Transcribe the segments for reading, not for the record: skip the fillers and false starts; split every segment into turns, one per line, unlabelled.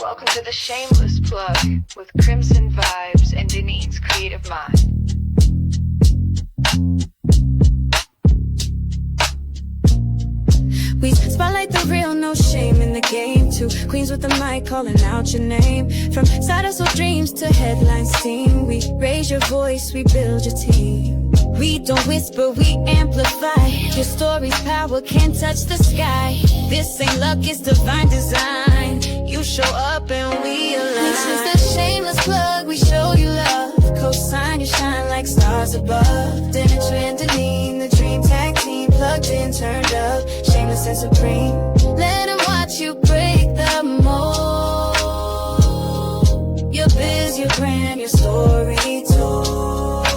Welcome to the Shameless Plug with Crimson Vibes and Deneen's Creative Mind.
We spotlight the real, no shame in the game. Two queens with the mic calling out your name. From side hustle dreams to headline steam, we raise your voice, we build your team. We don't whisper, we amplify. Your story's power can't touch the sky. This ain't luck, it's divine design. You show up and we align. This is the Shameless Plug, we show you love. Co-sign, you shine like stars above. Denetra and Deneen, the dream tag team. Plugged in, turned up, shameless and supreme. Let them watch you break the mold. Your biz, your brand, your story told.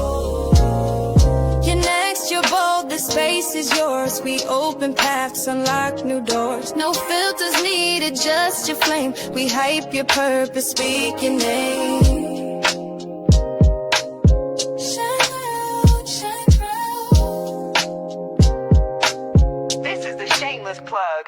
You're next, you're bold, the space is yours. We open paths, unlock new doors. No filters needed, just your flame. We hype your purpose, speak your name.
Plug.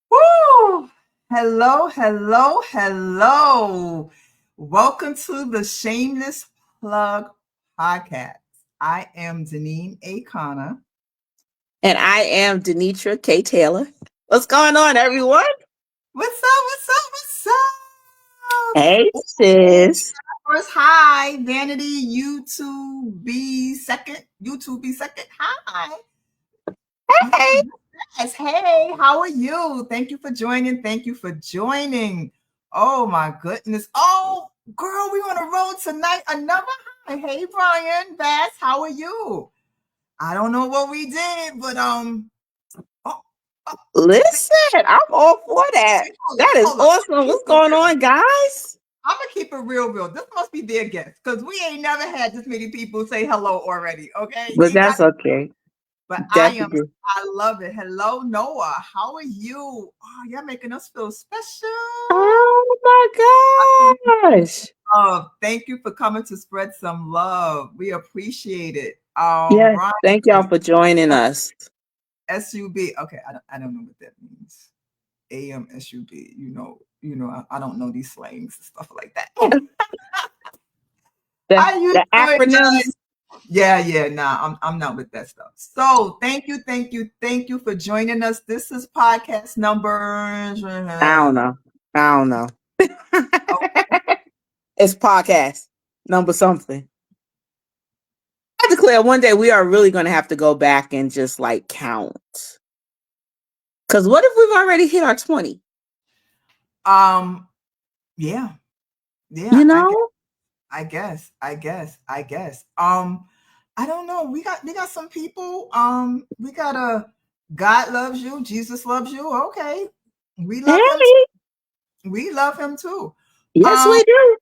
Woo! Hello, hello, hello. Welcome to the Shameless Plug podcast. I am Deneen A. Connor.
And I am Denetra K. Taylor. What's going on, everyone?
What's up? What's up? What's up?
Hey, sis.
First, hi, Vanity, YouTube be second. Hi.
Hey.
Yes, hey, how are you? Thank you for joining. Oh, my goodness. Oh, girl, we on the road tonight. Another high. Hey, Brian, Bass, how are you? I don't know what we did, but
Listen, I'm all for that. That is awesome. What's going on, guys?
I'm gonna keep it real. This must be their guest because we ain't never had this many people say hello already. Okay,
but that's okay.
But I love it. Hello, Noah. How are you? Oh, you're making us feel special.
Oh my gosh.
Thank you for coming to spread some love. We appreciate it.
Yes, Brian, thank y'all for joining us.
SUB. Okay, I don't know what that means. AM SUB. You know, I don't know these slangs and stuff like that.
the acronyms.
Yeah. Nah, I'm not with that stuff. So thank you for joining us. This is podcast number.
I don't know. Okay. It's podcast number something. I declare one day we are really going to have to go back and just like count. Because what if we've already hit our 20?
Yeah.
You know?
I guess. I don't know. We got some people. We got a God loves you, Jesus loves you. Okay. We love him too. We love him too.
Yes, we do.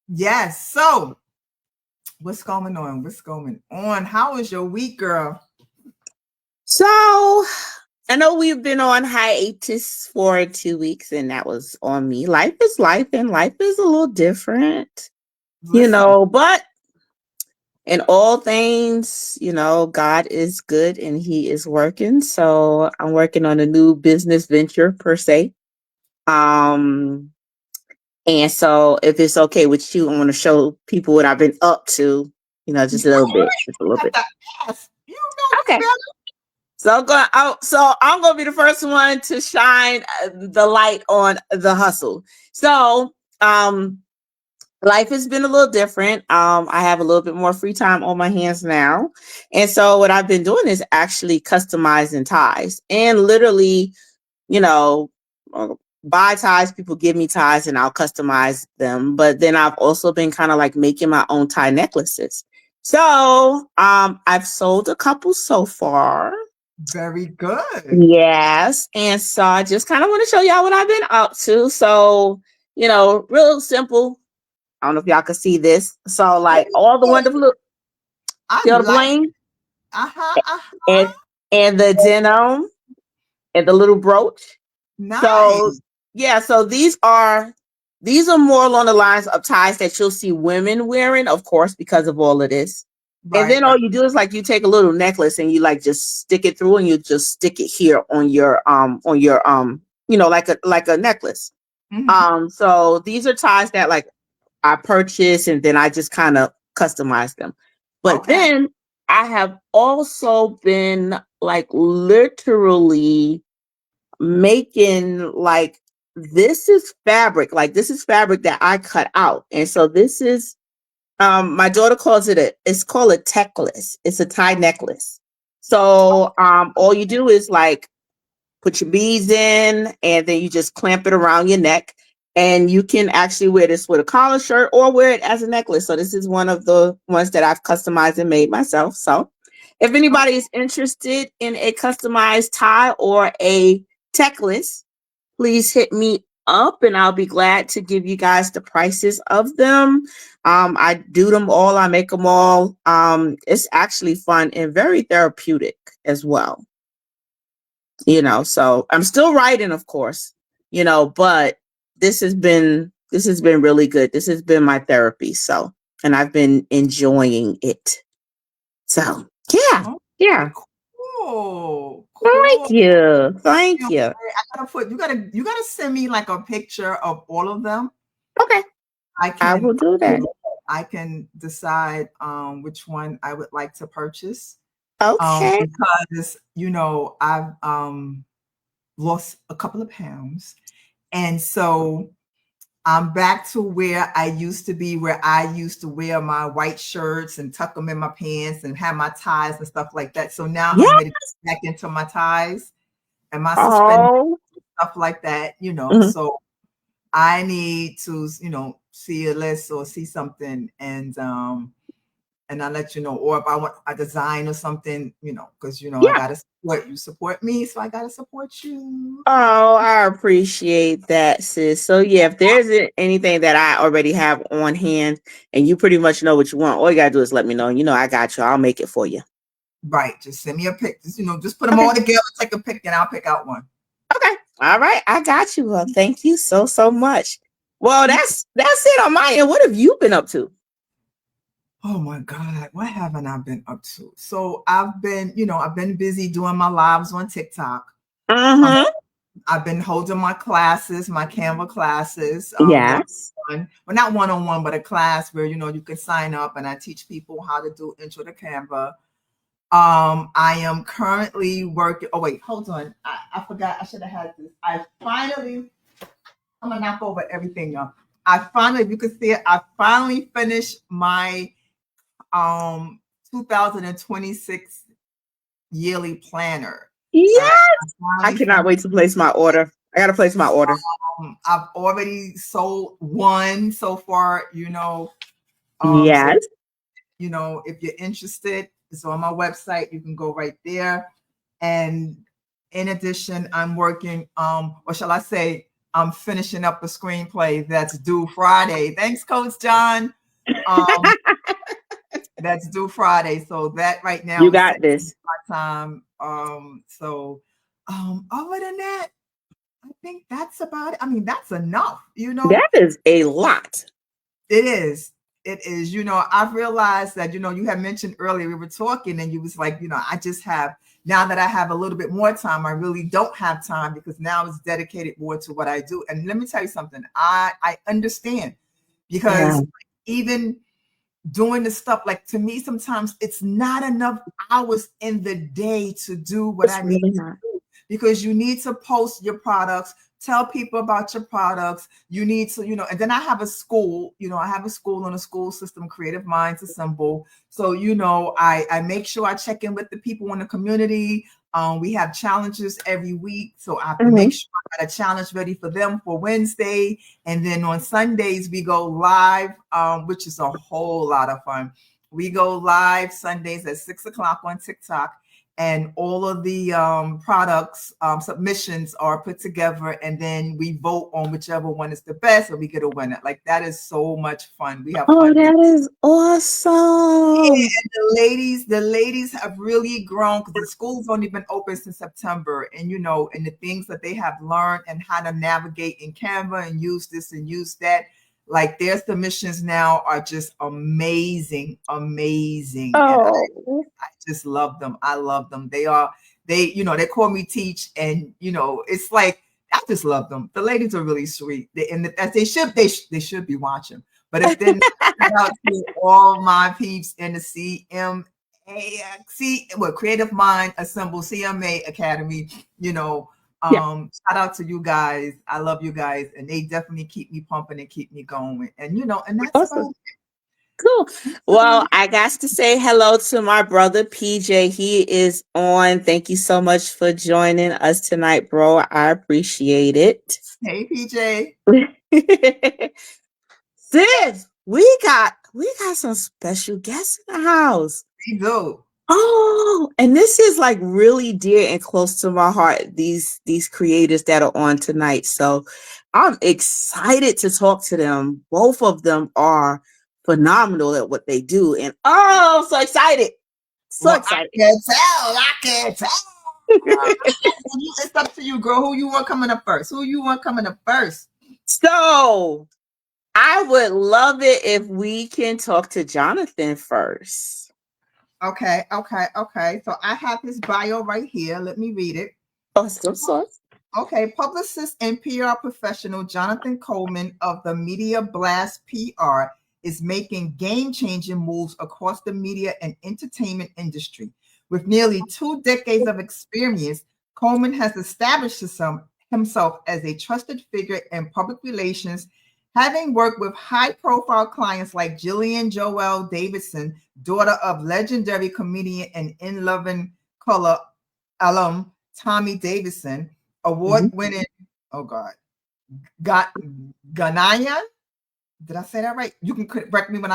Yes. So what's going on? How is your week, girl?
So I know we've been on hiatus for 2 weeks, and that was on me. Life is life, and life is a little different. Listen. But in all things, God is good and he is working. So I'm working on a new business venture per se. And so if it's okay with you, I want to show people what I've been up to, just a little bit. Okay. So I'm going to be the first one to shine the light on the hustle. So, life has been a little different. I have a little bit more free time on my hands now. And so what I've been doing is actually customizing ties and literally, buy ties. People give me ties and I'll customize them. But then I've also been kind of like making my own tie necklaces. So I've sold a couple so far.
Very good.
Yes. And so I just kind of want to show y'all what I've been up to. So, real simple. I don't know if y'all can see this. So like all the wonderful bling. and and the denim and the little brooch. So
Nice.
yeah, so these are more along the lines of ties that you'll see women wearing, of course, because of all of this. And
Right,
then
right.
all you do is like you take a little necklace and you like just stick it through and you just stick it here on your like a necklace.
Mhm.
So these are ties that like I purchased and then I just kind of customize them. But
Okay.
then I have also been like literally making like this is fabric that I cut out. And so this is my daughter calls it's called a techless. It's a tie necklace. So all you do is like put your beads in and then you just clamp it around your neck and you can actually wear this with a collar shirt or wear it as a necklace. So this is one of the ones that I've customized and made myself. So if
Oh,
anybody is interested in a customized tie or a techless, please hit me up and I'll be glad to give you guys the prices of them. I do them all. I make them all. It's actually fun and very therapeutic as well. So I'm still writing, of course, but this has been really good. This has been my therapy. So, and I've been enjoying it. So, yeah.
okay,
Yeah.
cool.
Thank
Cool.
you.
You
Thank
know,
you.
you gotta send me like a picture of all of them.
Okay.
I
I will
can,
do
you
that.
know, I can decide which one I would like to purchase.
Okay.
Because I've lost a couple of pounds. And so I'm back to where I used to be, where I used to wear my white shirts and tuck them in my pants and have my ties and stuff like that. So now
Yeah.
I'm ready to get back into my ties and my suspenders,
Oh.
stuff like that.
Mhm.
So I need to, see a list or see something and I'll let you know. Or if I want a design or something, because I
Yeah.
gotta support me, so I gotta support you.
Oh, I appreciate that, sis. So yeah, if there's anything that I already have on hand and you pretty much know what you want, all you gotta do is let me know. I got you. I'll make it for you.
Right. Just send me a pic. Just put them
Okay.
all together, take a pic, and I'll pick out one.
Okay. All right. I got you. Well, thank you so much. Well, that's it on my end. What have you been up to?
Oh my God, what haven't I been up to? So I've been busy doing my lives on TikTok. Um,
Mm-hmm.
I've been holding my classes, my Canva classes,
Yes.
one-on-one. Well, not one-on-one, but a class where you can sign up and I teach people how to do intro to Canva. I am currently working. Oh wait, hold on. I forgot. I should have had this. I'm gonna knock over everything, y'all. If you can see it, I finally finished my 2026 yearly planner.
Yeah. I
Finally
cannot
finished.
wait to place my order. I gotta place my order.
I've already sold one so far. So
Yes.
if you're interested, it's on my website. You can go right there. And in addition, I'm working, or shall I say, I'm finishing up a screenplay that's due Friday. Thanks, Coach John. Um, that's due Friday. So that right now
You
is
got
taking
this.
my time. Other than that, I think that's about it. I mean, that's enough.
That is a lot.
It is. It is. I've realized that, you had mentioned earlier, we were talking and you was like, I just have, now that I have a little bit more time, I really don't have time because now it's dedicated more to what I do. And let me tell you something, I understand
Yeah.
because even doing the stuff, like to me, sometimes it's not enough hours in the day to do what
It's
I need
really
to
not.
do because you need to post your products, tell people about your products. You need to, and then I have a school, on a school system, Creative Minds Assemble. So, I make sure I check in with the people in the community. We have challenges every week. So I have to make
Mhm.
sure I got a challenge ready for them for Wednesday. And then on Sundays, we go live, which is a whole lot of fun. We go live Sundays at 6 o'clock on TikTok. and all of the products submissions are put together, and then we vote on whichever one is the best, and we get a winner. Like, that is so much fun. We have
Oh,
fun.
that is
Yeah,
awesome.
and the ladies have really grown because the school's only been open since September, and and the things that they have learned and how to navigate in Canva and use this and use that. Like, their submissions now are just amazing, amazing, and
Oh,
I just love them. I love them. They call me Teach, and it's like, I just love them. The ladies are really sweet. As they should be watching. But if they're not, shout out to all my peeps in the Creative Mind Assemble CMA Academy.
yeah.
Shout out to you guys. I love you guys, and they definitely keep me pumping and keep me going. And that's
Awesome.
about
Cool. Well, I got to say hello to my brother PJ. He is on. Thank you so much for joining us tonight, bro. I appreciate it.
Hey, PJ.
Sis, we got some special guests in the house.
We do.
Oh, and this is like really dear and close to my heart, these creators that are on tonight. So I'm excited to talk to them. Both of them are phenomenal at what they do. And I'm so excited. So
Well,
excited.
I can tell. It's up to you, girl. Who you want coming up first?
So I would love it if we can talk to Jonathan first.
Okay. So I have his bio right here. Let me read it.
Awesome sauce.
Okay, publicist and PR professional Jonathan Coleman of the Media Blast PR is making game-changing moves across the media and entertainment industry. With nearly 2 decades of experience, Coleman has established himself as a trusted figure in public relations, having worked with high-profile clients like Jillian Joel Davidson, daughter of legendary comedian and In Loving Color alum Tommy Davidson, award-winning, Ghanaian. Did I say that right? You can correct me when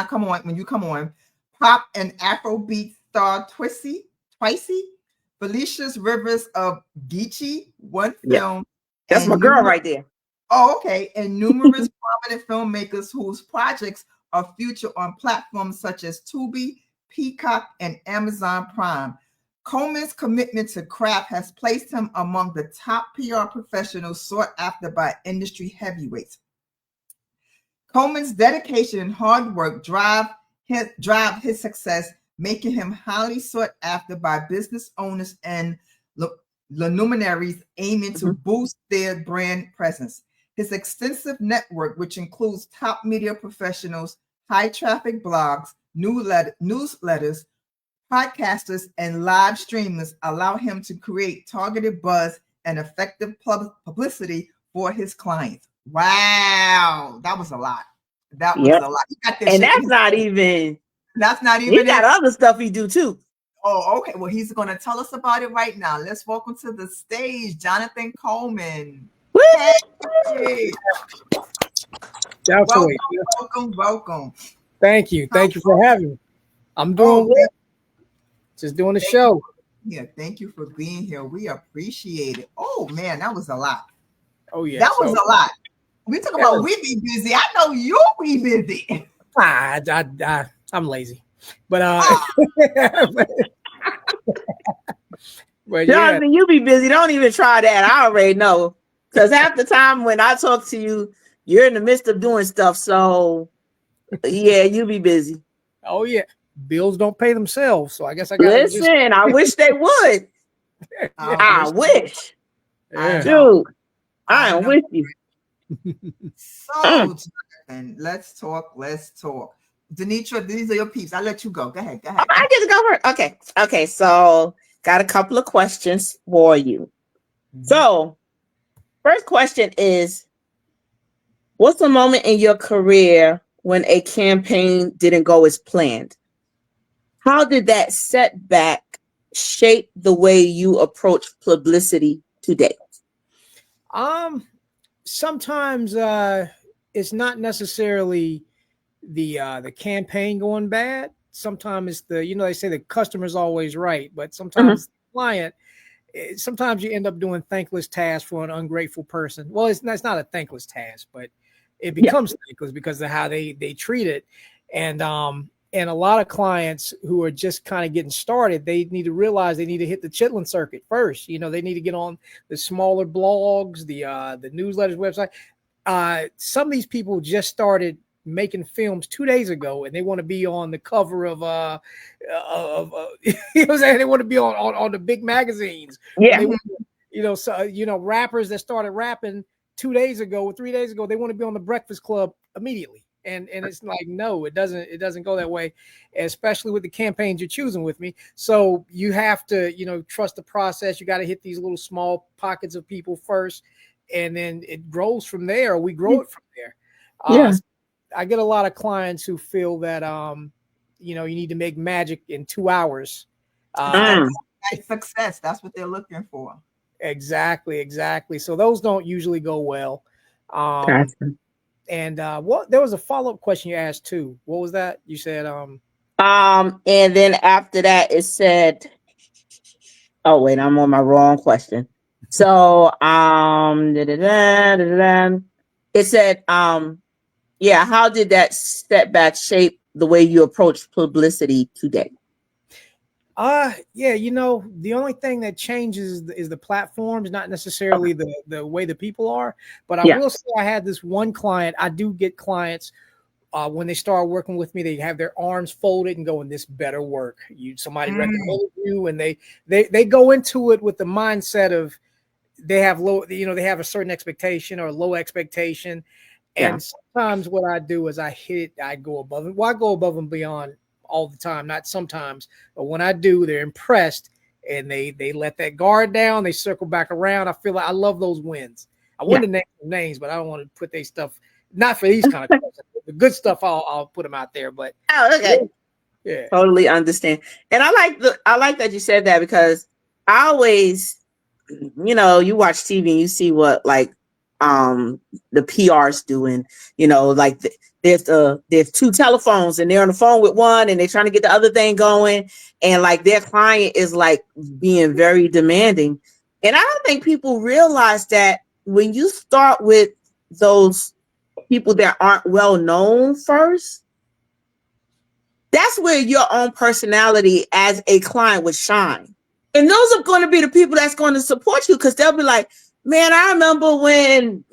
you come on. Pop and Afrobeat star Twicey, Felicia's Rivers of Geechee, one film.
That's my girl right there.
Oh, okay. And numerous prominent filmmakers whose projects are featured on platforms such as Tubi, Peacock, and Amazon Prime. Coleman's commitment to craft has placed him among the top PR professionals sought after by industry heavyweights. Coleman's dedication and hard work drive his success, making him highly sought after by business owners and luminaries aiming to boost their brand presence. His extensive network, which includes top media professionals, high traffic blogs, newsletters, podcasters, and live streamers, allow him to create targeted buzz and effective publicity for his clients. Wow, that was a lot. That was a lot.
And that's not even he got other stuff he do too.
Oh, okay. Well, he's going to tell us about it right now. Let's welcome to the stage, Jonathan Coleman. Hey. Welcome.
Thank you for having me. I'm doing well. Just doing the show.
Yeah, thank you for being here. We appreciate it. Oh man, that was a lot.
Oh yeah,
that was a lot. We talk about we be busy. I know you'll be busy.
I'm lazy, but
but Jonathan, you be busy. Don't even try that. I already know, because half the time when I talk to you, you're in the midst of doing stuff. So yeah, you be busy.
Oh yeah. Bills don't pay themselves, so I guess I got
listen. I wish they would. I wish.
Yeah.
Dude, I am with you.
So, Jonathan, let's talk. Denetra, these are your peeps. I'll let you go. Go ahead.
I get to go first. Okay. So, got a couple of questions for you. So, first question is, what's a moment in your career when a campaign didn't go as planned? How did that setback shape the way you approach publicity today?
Sometimes it's not necessarily the campaign going bad. Sometimes it's they say the customer's always right, but sometimes client, sometimes you end up doing thankless tasks for an ungrateful person. Well, it's not a thankless task, but it becomes thankless because of how they treat it. And a lot of clients who are just kind of getting started, they need to realize they need to hit the chitlin circuit first. You know, they need to get on the smaller blogs, the newsletters, website. Some of these people just started making films 2 days ago, and they want to be on the cover of you know what I'm saying? They want to be on the big magazines.
Yeah.
They want to, rappers that started rapping 2 days ago or 3 days ago, they want to be on the Breakfast Club immediately. And it's like, no, it doesn't go that way, especially with the campaigns you're choosing with me. So you have to, trust the process. You got to hit these little small pockets of people first, and then it grows from there. We grow it from there. I get a lot of clients who feel that, you need to make magic in 2 hours.
Success. That's what they're looking for.
Exactly. So those don't usually go well.
Gotcha.
And there was a follow-up question you asked too. What was that? You said
and then after that it said, oh wait, I'm on my wrong question. So it said how did that setback shape the way you approach publicity today?
The only thing that changes is the platforms, not necessarily the way the people are. But I will say I had this one client. I do get clients when they start working with me, they have their arms folded and going, "This better work." Somebody recommended you, and they go into it with the mindset of they have they have a certain expectation or a low expectation. And sometimes what I do is I go above it. Well, I go above and beyond all the time, not sometimes, but when I do, they're impressed and they let that guard down. They circle back around. I feel like I love those wins. I want to name names, but I don't want to put their stuff, not for these kind of questions. The good stuff, I'll put them out there. But yeah,
totally understand. And I like that you said that, because I always, you watch TV and you see what the PR's doing, there's 2 telephones and they're on the phone with one and they're trying to get the other thing going, and their client is being very demanding. And I don't think people realize that when you start with those people that aren't well known first, that's where your own personality as a client would shine. And those are going to be the people that's going to support you, because they'll be like, man, I remember when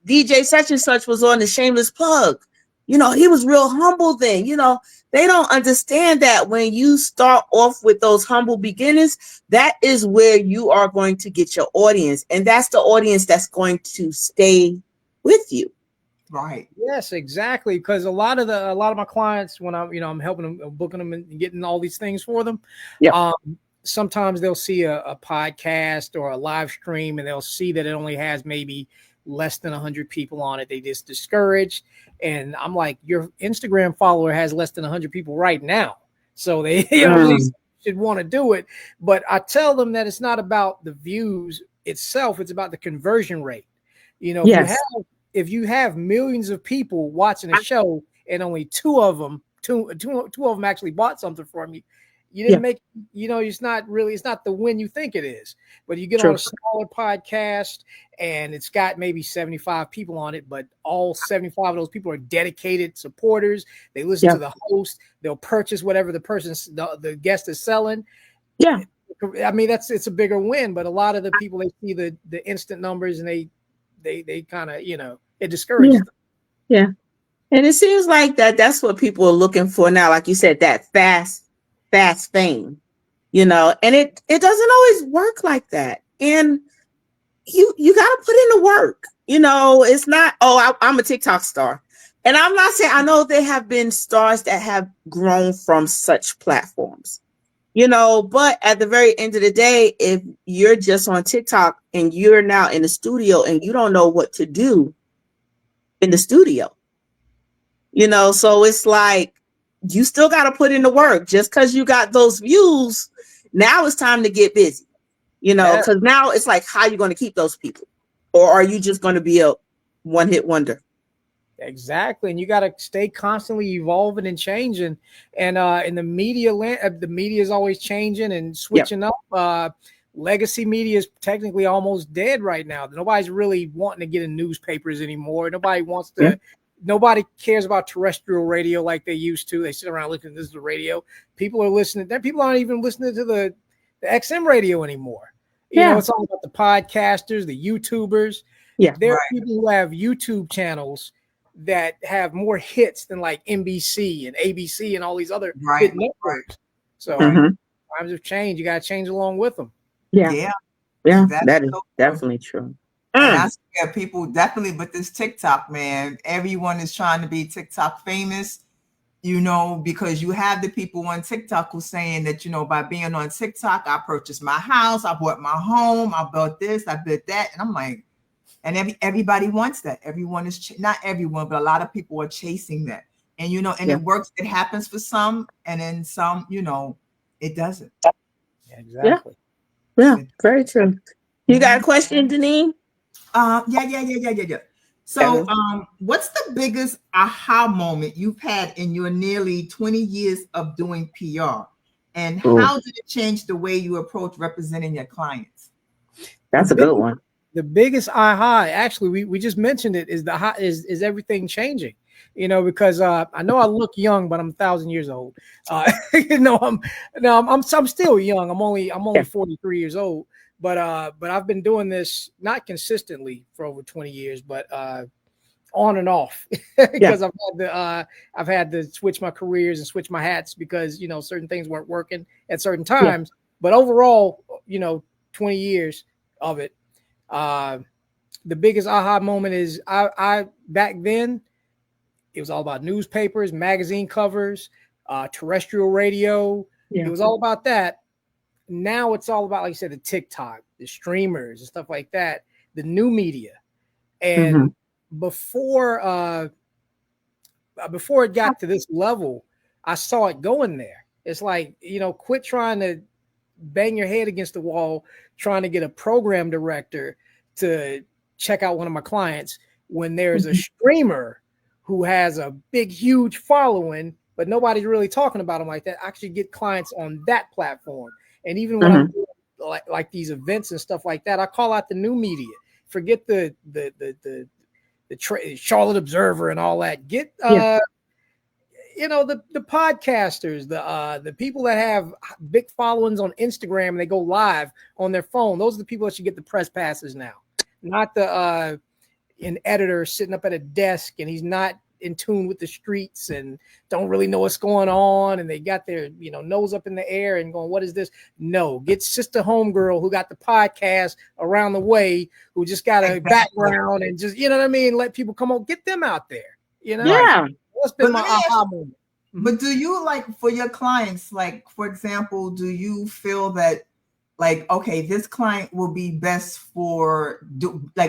DJ such and such was on the Shameless plug. He was real humble then. They don't understand that when you start off with those humble beginnings, that is where you are going to get your audience. And that's the audience that's going to stay with you.
Right.
Yes, exactly. Because a lot of my clients, when I'm helping them, booking them and getting all these things for them. Sometimes they'll see a podcast or a live stream and they'll see that it only has maybe less than 100 people on it. They just discouraged. And I'm like, your Instagram follower has less than 100 people right now. So they should want to do it. But I tell them that it's not about the views itself. It's about the conversion rate. If you have millions of people watching a show and only two of them actually bought something from you, you didn't make, it's not the win you think it is. But you get on a smaller podcast and it's got maybe 75 people on it, but all 75 of those people are dedicated supporters. They listen to the host. They'll purchase whatever the guest is selling.
Yeah.
I mean, it's a bigger win, but a lot of the people, they see the instant numbers and they kind of, it discourages them.
Yeah. And it seems like that's what people are looking for now. Like you said, that fast fame, and it doesn't always work like that. And you got to put in the work. It's not, I'm a TikTok star. And I'm not saying, I know there have been stars that have grown from such platforms, but at the very end of the day, if you're just on TikTok and you're now in the studio and you don't know what to do in the studio, so it's like, you still got to put in the work. Just because you got those views, now it's time to get busy, because now it's like, how are you going to keep those people? Or are you just going to be a one-hit wonder?
Exactly. And you got to stay constantly evolving and changing. And in the media is always changing and switching up. legacy media is technically almost dead right now. Nobody's really wanting to get in newspapers anymore. Nobody wants to. Nobody cares about terrestrial radio like they used to. They sit around listening to this radio. People are listening. People aren't even listening to the XM radio anymore. You know, it's all about the podcasters, the YouTubers.
Yeah,
there are people who have YouTube channels that have more hits than like NBC and ABC and all these other hit networks. So times have changed. You got to change along with them.
Yeah. That is definitely true.
And I see people definitely with this TikTok, man. Everyone is trying to be TikTok famous, you know, because you have the people on TikTok who saying that, you know, by being on TikTok, I purchased my house, I bought my home, I built this, I built that. And I'm like, and everybody wants that. Everyone is not everyone, but a lot of people are chasing that. And, you know, and it works. It happens for some, and then some, you know, it doesn't.
Exactly.
Yeah, very true. You got a question, Deneen?
Yeah. So, what's the biggest aha moment you've had in your nearly 20 years of doing PR, and how did it change the way you approach representing your clients?
That's a good one.
The biggest aha, actually, we just mentioned it, is is everything changing? You know, because I know I look young, but I'm 1,000 years old. You know, I'm still young. I'm only 43 years old. But I've been doing this not consistently for over 20 years, but on and off because I've had to switch my careers and switch my hats because, you know, certain things weren't working at certain times. But overall, you know, 20 years of it. The biggest aha moment is I back then it was all about newspapers, magazine covers, terrestrial radio. It was all about that. Now it's all about, like you said, the TikTok, the streamers and stuff like that, the new media. And before it got to this level, I saw it going there. It's like, you know, quit trying to bang your head against the wall, trying to get a program director to check out one of my clients when there's a streamer who has a big, huge following, but nobody's really talking about them like that. I should get clients on that platform. And even when I'm doing like these events and stuff like that, I call out the new media. Forget the Charlotte Observer and all that. Get you know, the podcasters, the people that have big followings on Instagram and they go live on their phone. Those are the people that should get the press passes now, not an editor sitting up at a desk and he's not in tune with the streets and don't really know what's going on, and they got their, you know, nose up in the air and going, what is this? No, get sister homegirl who got the podcast around the way, who just got a background and just, you know what I mean, let people come on, get them out there, you know. What's been my aha moment?
But do you, like, for your clients, like, for example, do you feel that, like, okay, this client will be best for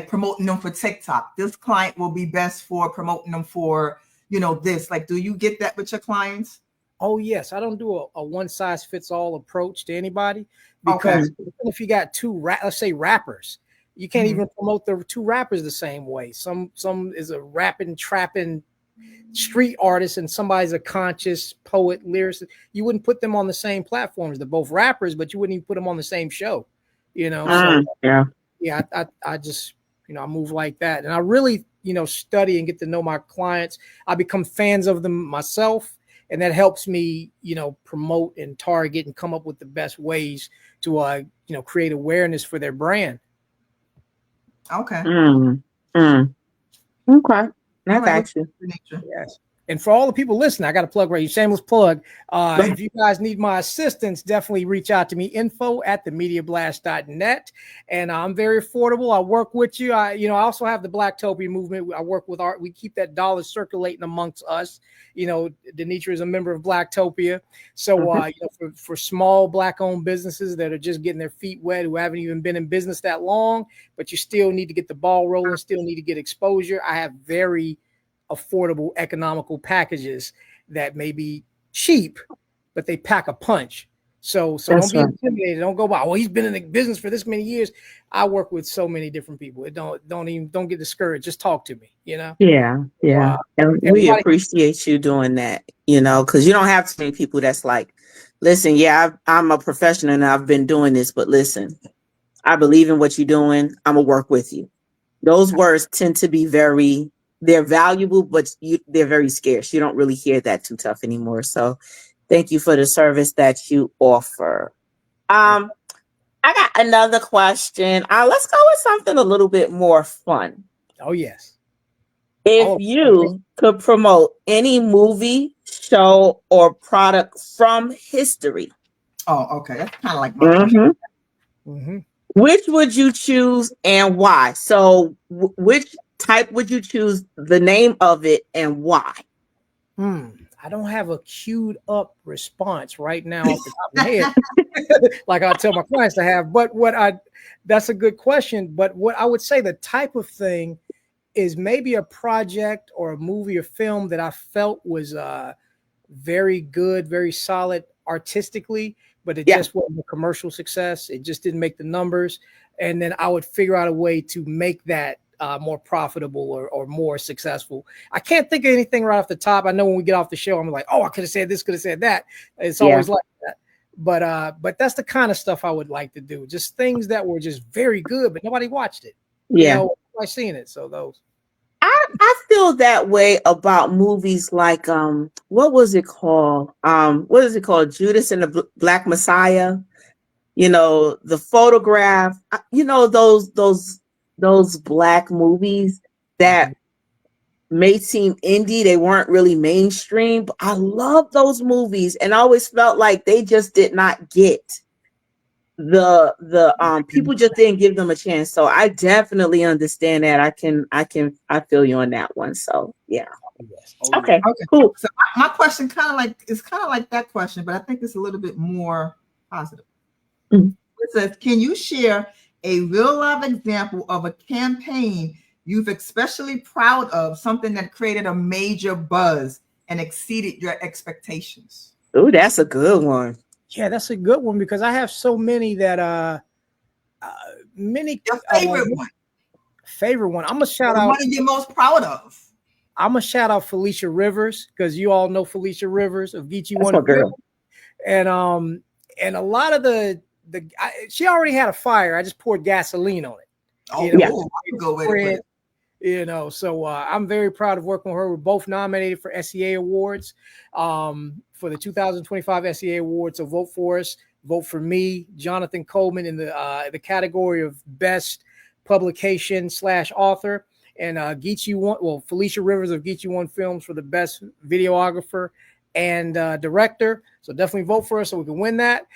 promoting them for TikTok. This client will be best for promoting them for, you know, this. Like, do you get that with your clients?
Oh, yes. I don't do a one size fits all approach to anybody, because if you got let's say rappers, you can't even promote the two rappers the same way. Some is a rapping, trapping street artist and somebody's a conscious poet, lyricist. You wouldn't put them on the same platforms. They're both rappers, but you wouldn't even put them on the same show, you know. I just, you know, I move like that, and I really, you know, study and get to know my clients. I become fans of them myself, and that helps me, you know, promote and target and come up with the best ways to you know, create awareness for their brand.
Okay.
Okay. I got you.
Yes. And for all the people listening, I got to plug right here. Shameless plug. If you guys need my assistance, definitely reach out to me. info@themediablast.net. And I'm very affordable. I work with you. I also have the Blacktopia movement. I work with art. We keep that dollar circulating amongst us. You know, Denetra is a member of Blacktopia. So, you know, for small Black-owned businesses that are just getting their feet wet, who haven't even been in business that long, but you still need to get the ball rolling, still need to get exposure, I have very affordable, economical packages that may be cheap, but they pack a punch. So don't be intimidated. Don't go by, well, he's been in the business for this many years. I work with so many different people. Don't get discouraged. Just talk to me, you know?
Yeah. And we appreciate you doing that, you know, because you don't have too many people that's like, listen, I'm a professional and I've been doing this, but listen, I believe in what you're doing. I'm gonna work with you. Those words tend to be they're valuable, but they're very scarce. You don't really hear that too tough anymore. So thank you for the service that you offer. I got another question. Let's go with something a little bit more fun.
Oh, yes.
If you could promote any movie, show, or product from history.
Oh, okay. That's kind of like my question.
Mm-hmm.
Which would you choose and why? So which type would you choose, the name of it, and why?
I don't have a queued up response right now off the top of my head, like I tell my clients to have. But that's a good question. But what I would say, the type of thing is maybe a project or a movie or film that I felt was very good, very solid artistically, but it just wasn't a commercial success. It just didn't make the numbers. And then I would figure out a way to make that more profitable or more successful. I can't think of anything right off the top. I know when we get off the show, I'm like, oh, I could have said this, could have said that. It's always like that. But that's the kind of stuff I would like to do. Just things that were just very good, but nobody watched it.
Yeah.
You know, nobody's seen it. So those.
I feel that way about movies like what was it called? What is it called? Judas and the Black Messiah. You know, The Photograph. You know, those Black movies that may seem indie, they weren't really mainstream, but I love those movies, and I always felt like they just did not get the people just didn't give them a chance. So I definitely understand that. I feel you on that one. So yeah. Okay, cool.
So my question is kind of like that question, but I think it's a little bit more positive. It says, can you share a real life example of a campaign you've especially proud of, something that created a major buzz and exceeded your expectations?
Oh, that's a good one.
Yeah, that's a good one, because I have so many that
your favorite one.
Favorite one. I'm gonna shout out
one you're most proud of.
I'm gonna shout out Felicia Rivers, because you all know Felicia Rivers of Geechee One Film. And a lot of she already had a fire. I just poured gasoline on it.
Go with it.
You know, so I'm very proud of working with her. We're both nominated for SEA awards for the 2025 SEA awards. So vote for us. Vote for me, Jonathan Coleman, in the category of best publication / author, and Felicia Rivers of Geechee One Films for the best videographer and director. So definitely vote for us so we can win that.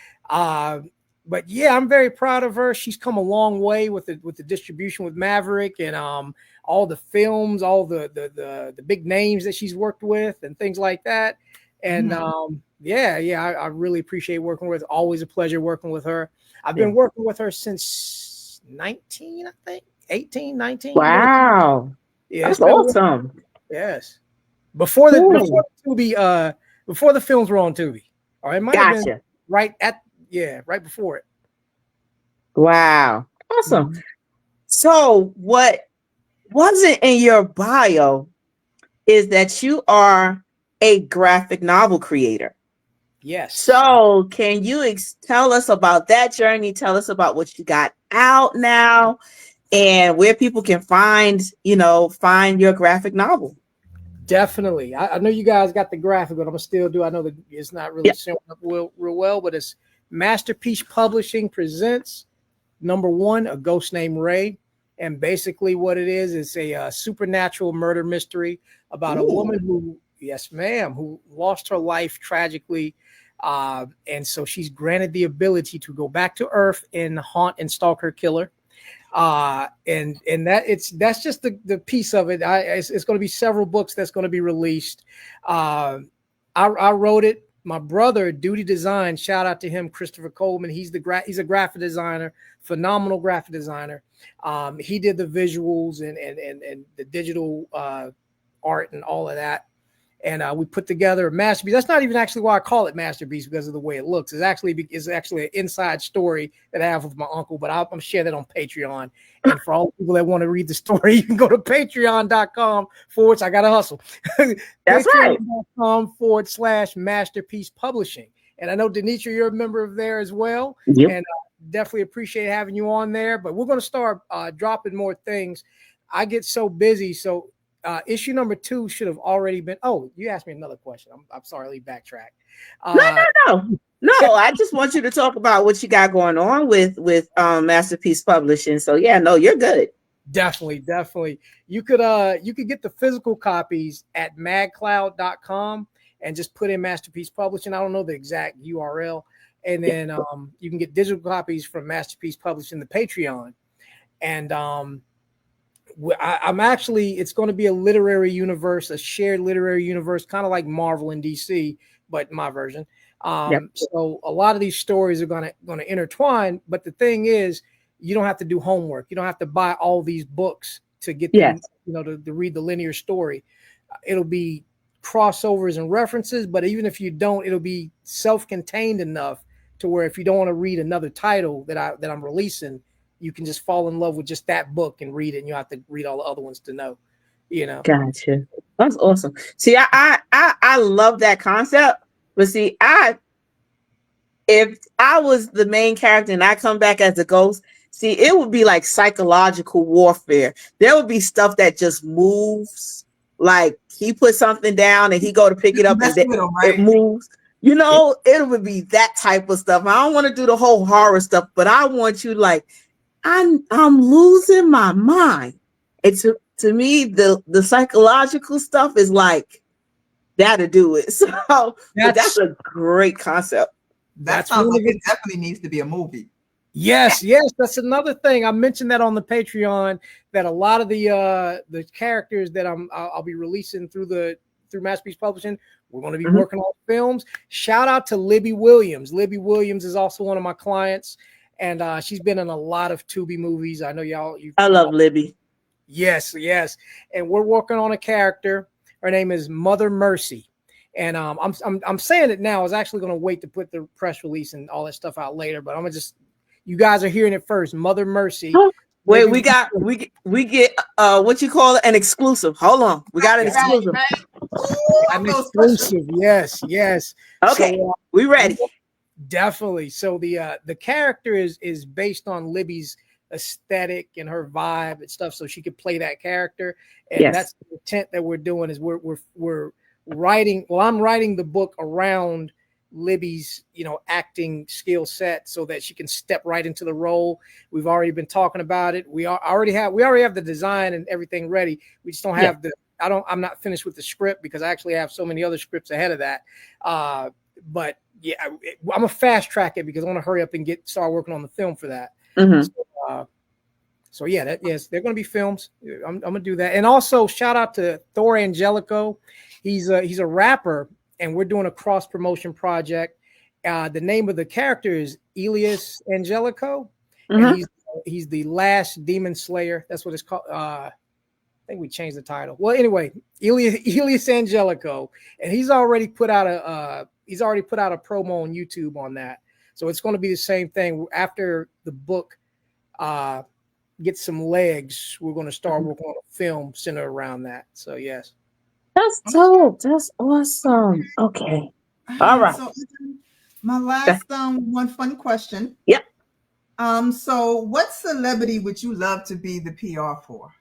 But yeah, I'm very proud of her. She's come a long way with the distribution with Maverick, and all the films, all the big names that she's worked with and things like that. And I really appreciate working with her. Always a pleasure working with her. I've been working with her since 19, I think. 18, 19.
Wow.
Yeah,
that's awesome.
Yes. Before the films were on Tubi. Or it might have been right before it.
Wow. Awesome. So what wasn't in your bio is that you are a graphic novel creator.
Yes.
So can you tell us about that journey? Tell us about what you got out now and where people can find your graphic novel.
Definitely. I know you guys got the graphic, but I'm gonna still do. I know that it's not really showing up real well, but it's Masterpiece Publishing presents #1, A Ghost Named Ray. And basically what it is a supernatural murder mystery about a woman who lost her life tragically. And so she's granted the ability to go back to Earth and haunt and stalk her killer. And that's just the piece of it. It's going to be several books that's going to be released. I wrote it. My brother, Duty Design, shout out to him, Christopher Coleman. He's a graphic designer, phenomenal graphic designer. He did the visuals and the digital art and all of that. And we put together a masterpiece. That's not even actually why I call it masterpiece, because of the way it looks. It's actually an inside story that I have with my uncle, but I'm share that on Patreon. And for all people that want to read the story, you can go to patreon.com/ I gotta hustle.
That's right.
patreon.com / Masterpiece Publishing. And I know Denetra, you're a member of there as well.
Yep.
And definitely appreciate having you on there. But we're going to start dropping more things. I get so busy. So issue number 2 should have already been. Oh, you asked me another question. I'm sorry, let me backtrack.
No. I just want you to talk about what you got going on with Masterpiece Publishing. So yeah, no, you're good.
Definitely. You could get the physical copies at magcloud.com and just put in Masterpiece Publishing. I don't know the exact URL. And then you can get digital copies from Masterpiece Publishing, the Patreon. And I'm actually, it's going to be a literary universe, a shared literary universe, kind of like Marvel and DC, but my version. So a lot of these stories are going to intertwine. But the thing is, you don't have to do homework. You don't have to buy all these books to get them, to read the linear story. It'll be crossovers and references, but even if you don't, it'll be self-contained enough to where if you don't want to read another title that I'm releasing, you can just fall in love with just that book and read it, and you don't have to read all the other ones to know.
Gotcha. That's awesome. See, I love that concept, but see, if I was the main character and I come back as a ghost, see, it would be like psychological warfare. There would be stuff that just moves. Like he put something down and he go to pick it up and it moves. It would be that type of stuff. I don't want to do the whole horror stuff, but I want you like, I'm losing my mind. It's to me, the psychological stuff is like that'll do it. So that's a great concept.
That sounds like it definitely needs to be a movie.
Yes, that's another thing. I mentioned that on the Patreon, that a lot of the characters that I'll be releasing through Masterpiece Publishing, we're going to be working on films. Shout out to Libby Williams. Libby Williams is also one of my clients, and she's been in a lot of Tubi movies. I know y'all.
I love Libby.
Yes, and we're working on a character. Her name is Mother Mercy. And I'm saying it now. I was actually going to wait to put the press release and all that stuff out later, but I'm gonna just. You guys are hearing it first. Mother Mercy.
Wait, we get what you call it, an exclusive. Hold on, we got an exclusive.
An exclusive. Yes.
Okay, so, we ready.
Definitely. So the character is based on Libby's aesthetic and her vibe and stuff, so she could play that character. And that's the intent that we're doing. Is we're writing. Well, I'm writing the book around Libby's acting skill set so that she can step right into the role. We've already been talking about it. We already have the design and everything ready. We just don't have I'm not finished with the script because I actually have so many other scripts ahead of that. But yeah, I'm gonna fast track it because I want to hurry up and start working on the film for that. So yeah, they're going to be films. I'm gonna do that. And also shout out to Thor Angelico. He's a rapper. And we're doing a cross promotion project. The name of the character is Elias Angelico, and he's the last demon slayer. That's what it's called. I think we changed the title. Well, anyway, Elias Angelico, and he's already put out a promo on YouTube on that. So it's going to be the same thing after the book gets some legs. We're going to start working on a film centered around that. So yes.
That's dope. That's awesome. Okay. All right.
So my last one fun question.
Yep.
So what celebrity would you love to be the PR for?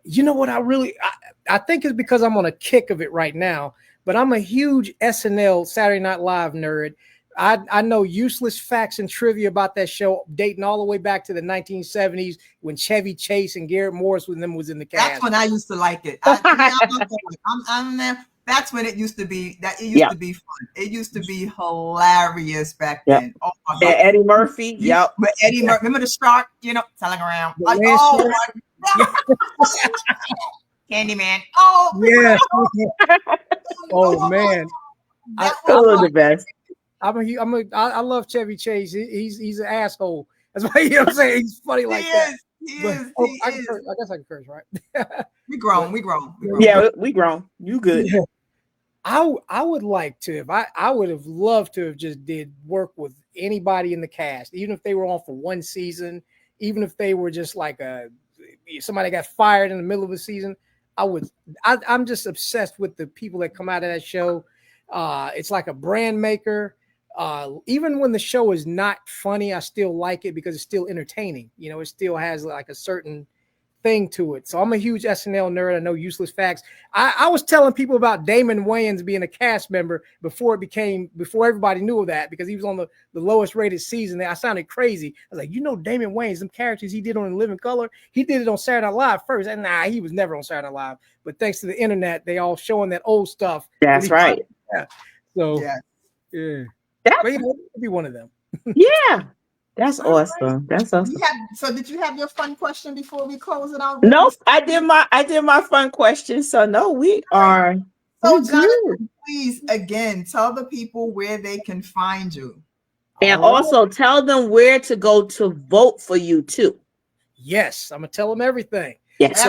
You know what? I think it's because I'm on a kick of it right now, but I'm a huge SNL Saturday Night Live nerd. I know useless facts and trivia about that show dating all the way back to the 1970s when Chevy Chase and Garrett Morris with them was in the cast.
That's when I used to like it. I'm there. That's when it used to be. To be fun. It used to be hilarious back then. Oh my God.
Eddie Murphy. Yep.
But Eddie Murphy, remember the shark? Telling around. Like, Candyman. Oh
yeah. Oh man.
Those are the best.
I love Chevy Chase. He's an asshole. That's why I'm saying he's funny like that.
He is. I
guess I can curse, right?
We grown.
Yeah, we grown. You good?
Yeah. I would like to. If I would have loved to have just did work with anybody in the cast, even if they were on for one season, even if they were just like somebody got fired in the middle of a season. I'm just obsessed with the people that come out of that show. It's like a brand maker. even when the show is not funny, I still like it because it's still entertaining. You know, it still has like a certain thing to it. So I'm a huge SNL nerd. I know useless facts. I was telling people about Damon Wayans being a cast member before everybody knew of that, because he was on the lowest rated season. I sounded crazy. I was like, you know, Damon Wayans, them characters he did on In Living Color, he did it on Saturday Night Live first. And nah, he was never on Saturday Night Live. But thanks to the internet, they all showing that old stuff.
That's right.
Yeah. So
Yeah.
But, you know, be one of them.
Yeah. That's awesome. That's awesome.
So did you have your fun question before we close it out?
Nope. I did my fun question. So no, we are.
So Jonathan, please again tell the people where they can find you.
And also tell them where to go to vote for you too.
Yes, I'm gonna tell them everything.
Yes.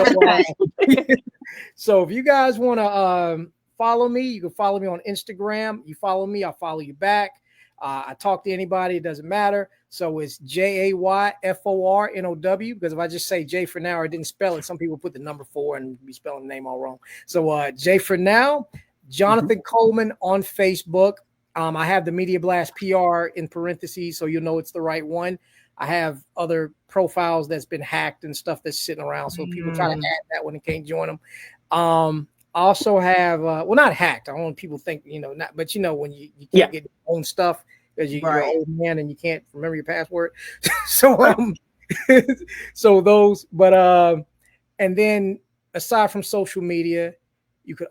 So if you guys want to follow me, you can follow me on Instagram. You follow me, I'll follow you back. I talk to anybody, it doesn't matter. So it's JAYFORNOW, because if I just say J for now or didn't spell it, some people put the number 4 and be spelling the name all wrong. So J for now, Jonathan Coleman on Facebook. I have the Media Blast PR in parentheses, so you'll know it's the right one. I have other profiles that's been hacked and stuff that's sitting around, so people try to add that one and can't join them. I also have, well, not hacked. I don't want people think, you know, not, but you know, when you can't get your own stuff because you're an old man and you can't remember your password. So, so those, but, and then aside from social media, you could,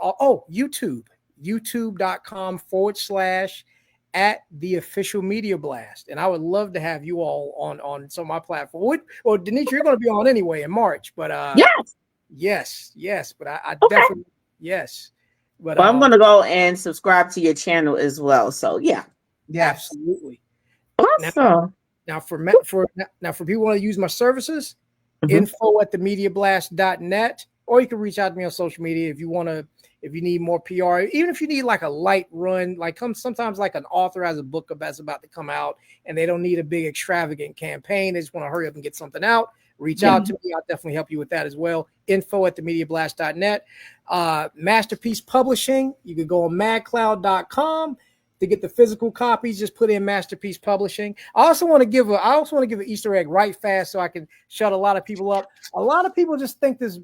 youtube.com/@the-official-media-blast. And I would love to have you all on some of my platform. Well, Denetra, you're going to be on anyway in March, but yes, but I definitely, yes. But
I'm going to go and subscribe to your channel as well. So yeah.
Absolutely.
Awesome.
Now for people who want to use my services, info@themediablast.net, or you can reach out to me on social media if you want to, if you need more PR, even if you need like a light run, like sometimes like an author has a book that's about to come out and they don't need a big extravagant campaign. They just want to hurry up and get something out. Reach out to me. I'll definitely help you with that as well. info@themediablast.net. Masterpiece Publishing. You can go on madcloud.com to get the physical copies. Just put in Masterpiece Publishing. I also want to give an Easter egg right fast so I can shut a lot of people up. A lot of people just think this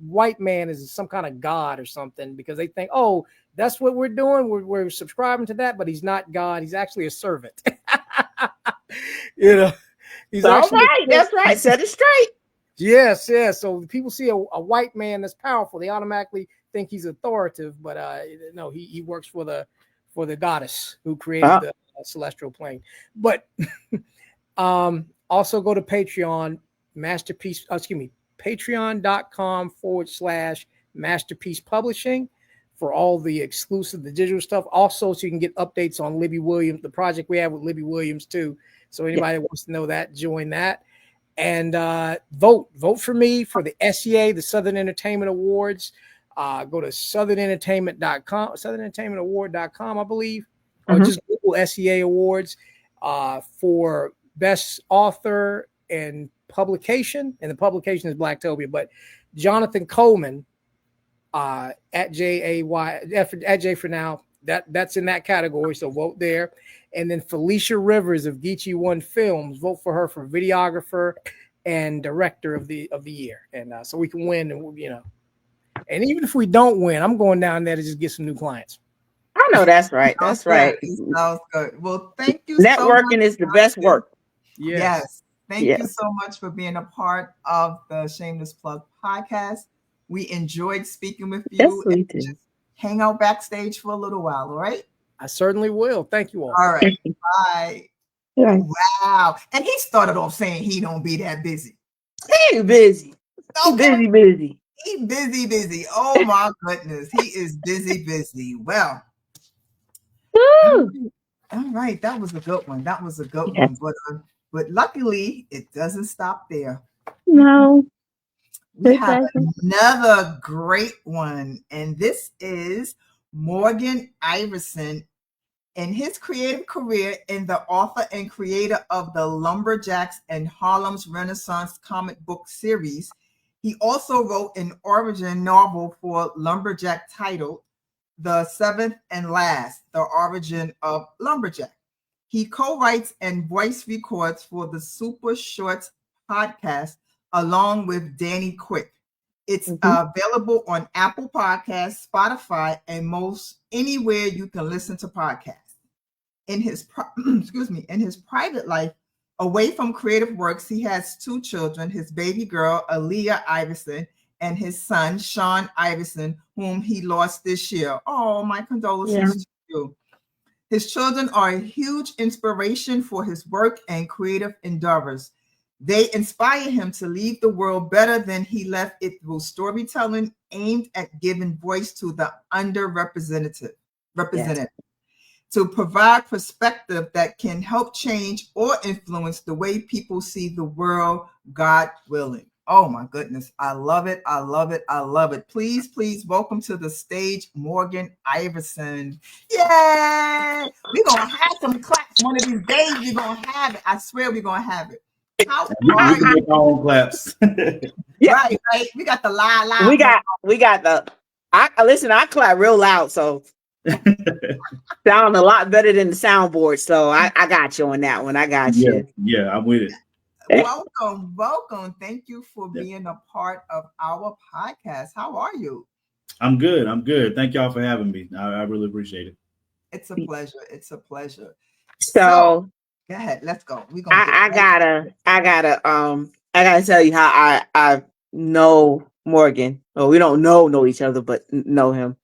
white man is some kind of God or something, because they think, oh, that's what we're doing. We're subscribing to that, but he's not God. He's actually a servant. You know, he's actually
right. That's right. Set it straight.
Yes. So people see a white man that's powerful, they automatically think he's authoritative, but no, he works for the goddess who created the celestial plane. But also go to Patreon, patreon.com/Masterpiece Publishing for all the exclusive, the digital stuff. Also, so you can get updates on Libby Williams, the project we have with Libby Williams too. So anybody that wants to know that, join that. And vote for me for the SEA, the Southern Entertainment Awards. Go to southernentertainment.com, southernentertainmentaward.com, I believe, or just Google SEA Awards for Best Author and Publication. And the publication is Blacktopia, but Jonathan Coleman at J for now. That's in that category, so vote there. And then Felicia Rivers of Geechee One Films, vote for her for videographer and director of the year, and so we can win. And you know, and even if we don't win, I'm going down there to just get some new clients.
I know that's right. That's right.
Sounds good. Well, thank you.
Networking is the best work.
Yes. Thank you so much for being a part of the Shameless Plug podcast. We enjoyed speaking with you.
Yes, we did.
Just hang out backstage for a little while. All right.
I certainly will. Thank you all.
All right. Bye.
Yeah.
Wow. And he started off saying he don't be that busy.
He busy.
Okay.
Busy.
He busy. Oh my goodness. He is busy. Well.
Woo.
All right. That was a good one. One. But luckily it doesn't stop there.
No.
We have another great one. And this is Morgan Iverson. In his creative career in the author and creator of the LumberJax and Harlem's Renaissance comic book series, he also wrote an origin novel for LumberJax titled The Seventh and Last, The Origin of LumberJax. He co-writes and voice records for the Super Shorts podcast along with Danny Quick. It's available on Apple Podcasts, Spotify, and most anywhere you can listen to podcasts. In his in his private life, away from creative works, he has 2 children, his baby girl, Aaliyah Iverson, and his son, Sean Iverson, whom he lost this year. Oh, my condolences to you. His children are a huge inspiration for his work and creative endeavors. They inspire him to leave the world better than he left it through storytelling aimed at giving voice to the underrepresented. To provide perspective that can help change or influence the way people see the world, God willing. Oh my goodness. I love it. I love it. I love it. Please, please welcome to the stage, Morgan Iverson. Yay! We're going to have some claps one of these days. We're going to have it. I swear we're going to have it. How are you?
Make our own claps.
Right. We got the la.
We got the, I clap real loud, so sound a lot better than the soundboard. So I got you on that one. I got you.
Yeah, I'm with it.
Welcome. Thank you for being a part of our podcast. How are you?
I'm good. Thank y'all for having me. I really appreciate it.
It's a pleasure.
So
go ahead. Let's go.
I gotta tell you how I know Morgan. Well, we don't know each other, but know him.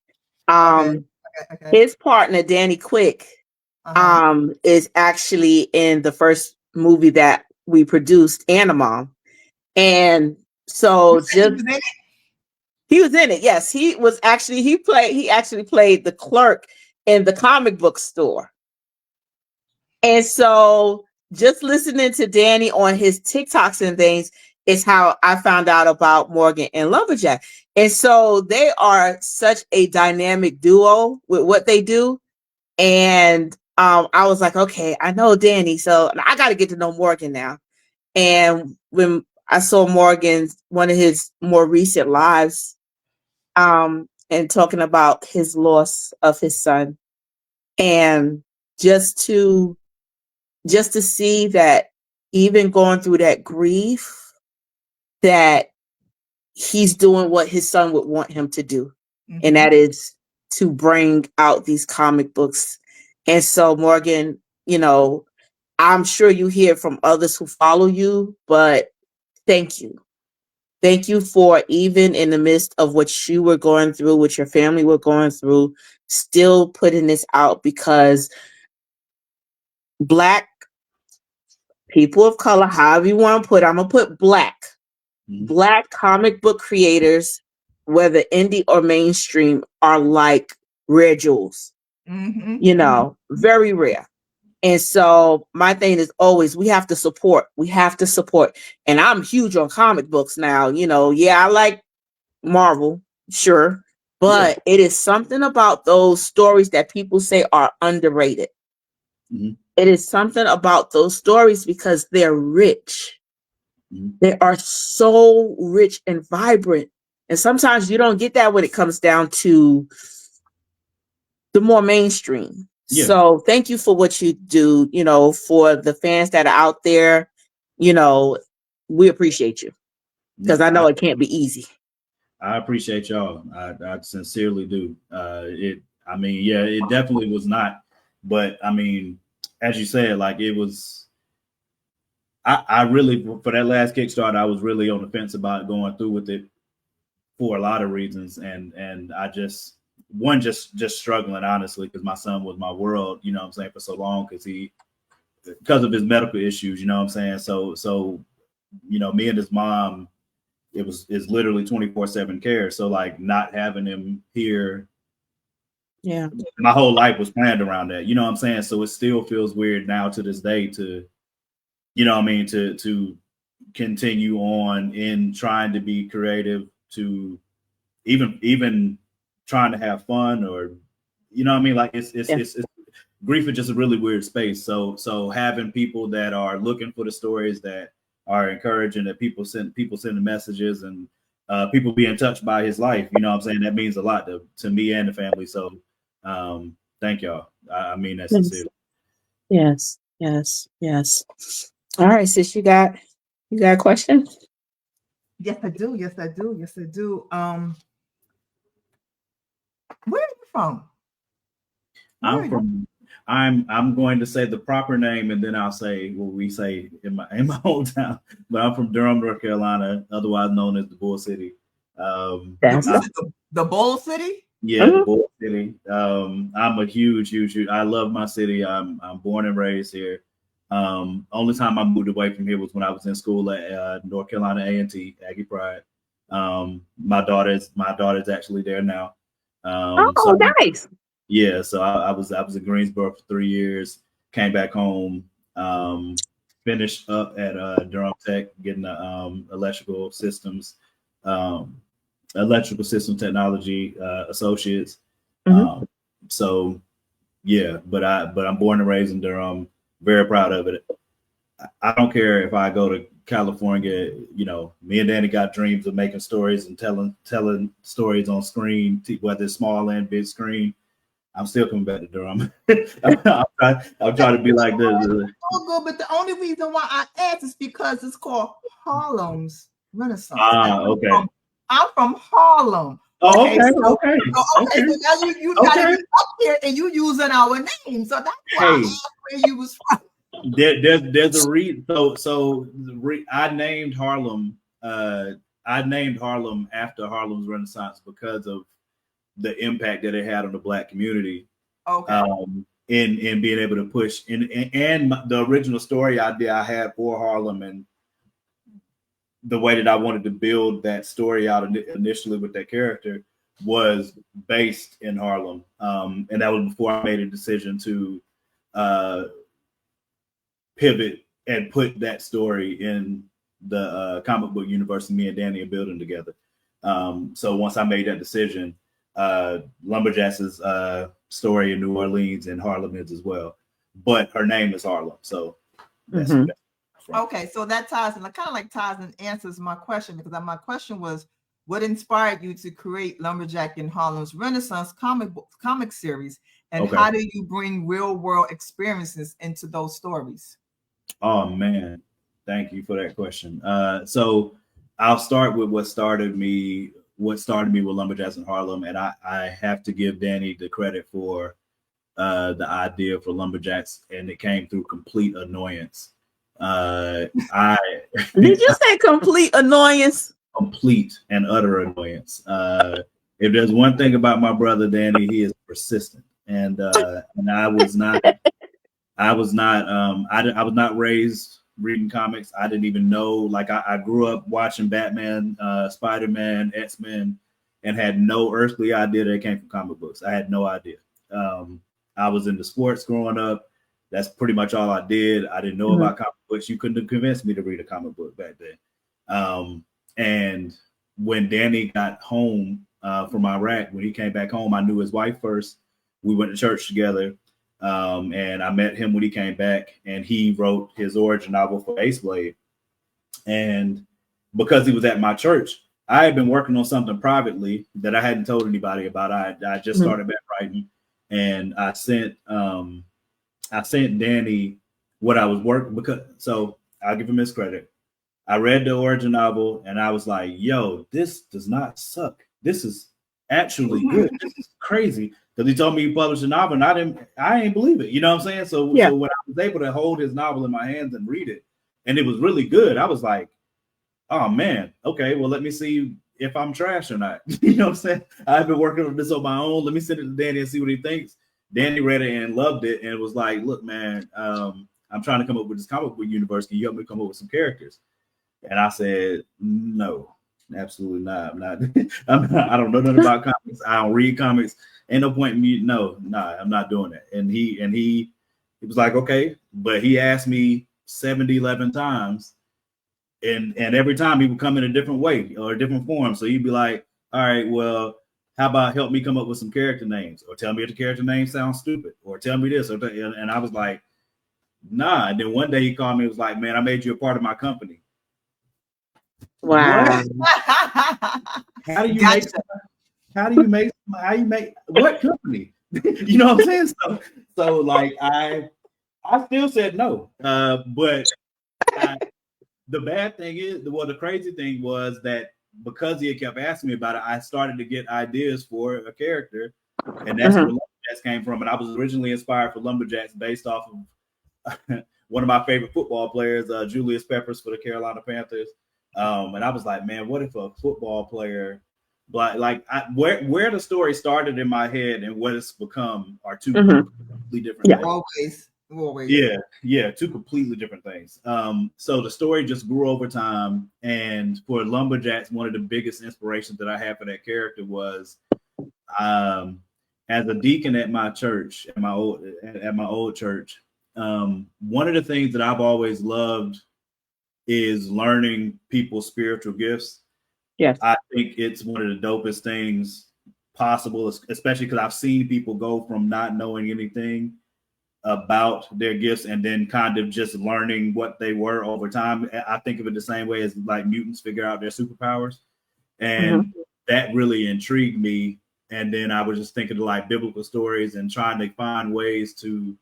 Okay. His partner, Danny Quick, is actually in the first movie that we produced, Animom. And so he was in it. Yes, he actually played the clerk in the comic book store. And so just listening to Danny on his TikToks and things is how I found out about Morgan and LumberJax. And so they are such a dynamic duo with what they do. And I was like, okay, I know Danny, so I got to get to know Morgan now. And when I saw Morgan's one of his more recent lives, and talking about his loss of his son, and just to see that even going through that grief, that he's doing what his son would want him to do, and that is to bring out these comic books. And so, Morgan, I'm sure you hear from others who follow you, but thank you. Thank you for, even in the midst of what you were going through, what your family were going through, still putting this out, because Black people of color, however you want to put it, I'm going to put Black comic book creators, whether indie or mainstream, are like rare jewels, very rare. And so my thing is always, we have to support. And I'm huge on comic books now. I like Marvel, sure. But it is something about those stories that people say are underrated. It is something about those stories because they're rich. They are so rich and vibrant. And sometimes you don't get that when it comes down to the more mainstream. So thank you for what you do, for the fans that are out there, we appreciate you, because I know it can't be easy.
I appreciate y'all. I sincerely do. It definitely was not, but I mean, as you said, like it was, I really, for that last Kickstarter, I was really on the fence about going through with it for a lot of reasons. And I just struggling, honestly, because my son was my world, for so long, because of his medical issues, So, me and his mom, it's literally 24/7 care. So like not having him here. Yeah. My whole life was planned around that, So it still feels weird now to this day to, to continue on in trying to be creative, to even trying to have fun, or like it's grief is just a really weird space. So having people that are looking for the stories that are encouraging, that people sending messages, and people being touched by his life, that means a lot to me and the family. So thank y'all. I mean that sincerely.
Yes. All right, sis, you got a question?
Yes, I do. Yes, I do. Yes, I do. Where are you from?
I'm going to say the proper name, and then I'll say what we say in my hometown. But I'm from Durham, North Carolina, otherwise known as the Bull City.
The Bull City?
Yeah, the Bull City. I'm a huge. I love my city. I'm born and raised here. Only time I moved away from here was when I was in school at North Carolina A&T, Aggie Pride. My daughter's actually there now.
Nice.
Yeah, so I was in Greensboro for 3 years. Came back home. Finished up at Durham Tech, getting the electrical system technology associates. So yeah, but I'm born and raised in Durham. Very proud of it. I don't care if I go to California. You know, me and Danny got dreams of making stories and telling stories on screen, whether it's small and big screen. I'm still coming back to Durham. I'm trying to be like the
good, but the only reason why I asked is because it's called Harlem's Renaissance.
Okay.
I'm from Harlem.
Okay.
So now you gotta be up here and you using our name. So that's why I asked where you was from.
There's a reason. I named Harlem. I named Harlem after Harlem's Renaissance because of the impact that it had on the Black community.
Okay.
In being able to push and the original story I had for Harlem and the way that I wanted to build that story out initially with that character was based in Harlem. And that was before I made a decision to pivot and put that story in the comic book universe me and Danny are building together. So once I made that decision, LumberJax's story in New Orleans and Harlem is as well. But her name is Harlem. So that's
okay, so that ties and answers my question, because my question was, what inspired you to create LumberJax in Harlem's Renaissance comic series, and how do you bring real world experiences into those stories?
Oh man, thank you for that question. So I'll start with what started me with LumberJax in Harlem, and I have to give Danny the credit for the idea for LumberJax, and it came through complete annoyance. Did
you say complete annoyance?
Complete and utter annoyance. If there's one thing about my brother Danny, he is persistent, and I was not raised reading comics. I didn't even know. Like I grew up watching Batman, Spider-Man, X-Men, and had no earthly idea that it came from comic books. I had no idea. I was into sports growing up. That's pretty much all I did. I didn't know about comic books. You couldn't have convinced me to read a comic book back then. And when Danny got home from Iraq, when he came back home, I knew his wife first. We went to church together. And I met him when he came back, and he wrote his origin novel for Ace Blade. And because he was at my church, I had been working on something privately that I hadn't told anybody about. I just started back writing, and I sent Danny what I was working so I'll give him his credit. I read the origin novel and I was like, yo, this does not suck. This is actually good. This is crazy. Because he told me he published a novel and I ain't believe it. You know what I'm saying? So when I was able to hold his novel in my hands and read it, and it was really good, I was like, oh man, okay, well, let me see if I'm trash or not. You know what I'm saying? I've been working on this on my own. Let me send it to Danny and see what he thinks. Danny read it and loved it and was like, look, man, I'm trying to come up with this comic book universe. Can you help me come up with some characters? And I said, no, absolutely not. I don't know nothing about comics. I don't read comics. Ain't no point in me. I'm not doing that. And he was like, okay, but he asked me 11 times, and every time he would come in a different way or a different form. So he'd be like, all right, well, how about help me come up with some character names, or tell me if the character name sounds stupid, or tell me this, and I was like, nah. And then one day he called me and was like, man, I made you a part of my company.
Wow.
How do you make what company? You know what I'm saying? So like I still said no. But the bad thing is, the crazy thing was that because he kept asking me about it, I started to get ideas for a character, and that's where LumberJax came from. And I was originally inspired for LumberJax based off of one of my favorite football players, Julius Peppers for the Carolina Panthers. And I was like, man, what if a football player, where the story started in my head and what it's become are two completely different things.
Always.
Yeah, two completely different things. So the story just grew over time, and for LumberJax, one of the biggest inspirations that I had for that character was, as a deacon at my church, at my old church. One of the things that I've always loved is learning people's spiritual gifts.
Yes,
I think it's one of the dopest things possible, especially because I've seen people go from not knowing anything about their gifts and then kind of just learning what they were over time. I think of it the same way as like mutants figure out their superpowers, and that really intrigued me. And then I was just thinking of like biblical stories and trying to find ways to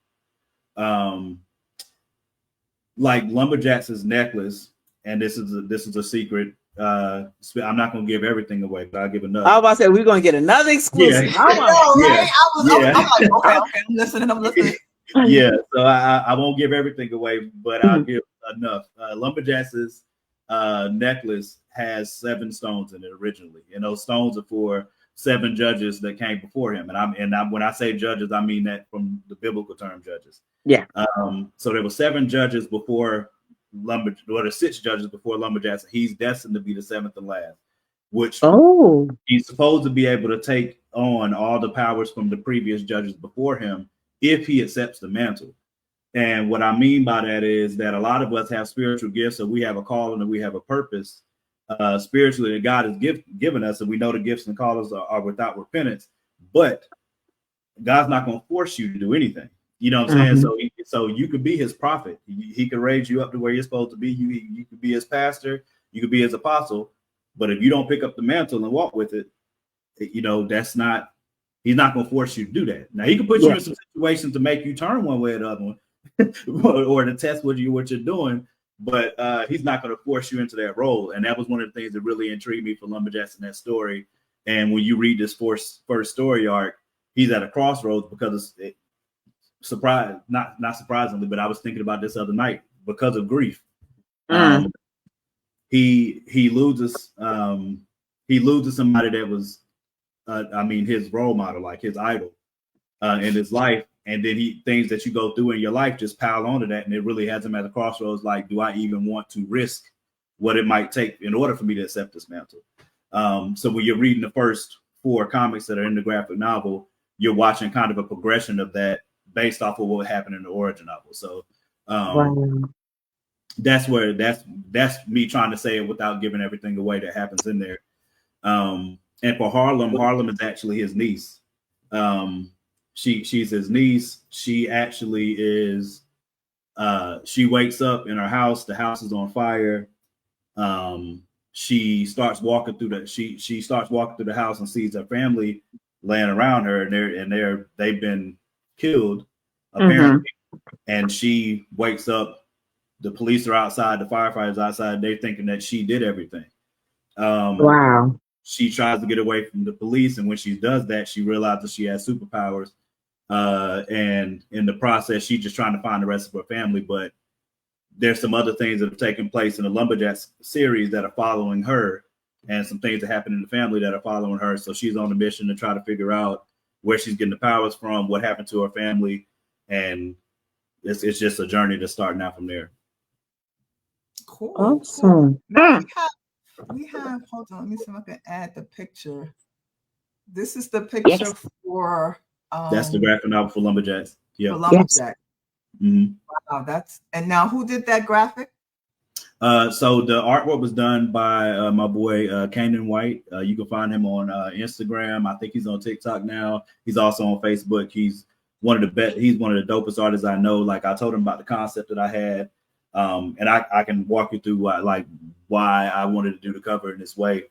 like LumberJax's necklace. And this is a secret. I'm not going to give everything away, but I'll give enough.
I was about to say we're going to get another exclusive.
I'm like, okay, I'm listening.
Yeah, so I won't give everything away, but I'll give enough. LumberJax's necklace has 7 stones in it originally, and those stones are for 7 judges that came before him. And when I say judges, I mean that from the biblical term judges.
Yeah.
So there were 7 judges before the 6 judges before LumberJax. He's destined to be the 7th and last, which he's supposed to be able to take on all the powers from the previous judges before him if he accepts the mantle. And what I mean by that is that a lot of us have spiritual gifts, so we have a calling and we have a purpose spiritually that God has given us, and we know the gifts and callings are without repentance, but God's not going to force you to do anything. You know what I'm saying? So you could be his prophet. He could raise you up to where you're supposed to be. You could be his pastor. You could be his apostle. But if you don't pick up the mantle and walk with it, he's not going to force you to do that. Now, he can put you in some situations to make you turn one way or the other one, or to test what you're doing. But he's not going to force you into that role. And that was one of the things that really intrigued me for LumberJax in that story. And when you read this first story arc, he's at a crossroads because not surprisingly, but I was thinking about this other night because of grief. He loses somebody that was his role model, like his idol in his life. And then things that you go through in your life just pile onto that. And it really has him at a crossroads. Like, do I even want to risk what it might take in order for me to accept this mantle? So when you're reading the first 4 comics that are in the graphic novel, you're watching kind of a progression of that based off of what happened in the origin novel. So that's me trying to say it without giving everything away that happens in there. And for Harlem is actually his niece. She's his niece. She actually is. She wakes up in her house. The house is on fire. She starts walking through the house and sees her family laying around her, and they've been killed apparently. And she wakes up. The police are outside. The firefighters outside. They're thinking that she did everything.
Wow.
She tries to get away from the police, and when she does that, she realizes she has superpowers. And in the process, she's just trying to find the rest of her family. But there's some other things that have taken place in the LumberJax series that are following her, and some things that happen in the family that are following her. So she's on a mission to try to figure out where she's getting the powers from, what happened to her family, and it's just a journey to start now from there.
Cool.
Awesome.
Now we have, hold on, let me see if I can add the picture. This is the picture for
that's the graphic novel for LumberJax. Yeah.
For LumberJax.
Mm-hmm.
Wow, and now who did that graphic?
So the artwork was done by my boy Kanan White. You can find him on Instagram. I think he's on TikTok now. He's also on Facebook. He's one of the best. He's one of the dopest artists I know. Like, I told him about the concept that I had, and I can walk you through why I wanted to do the cover in this way.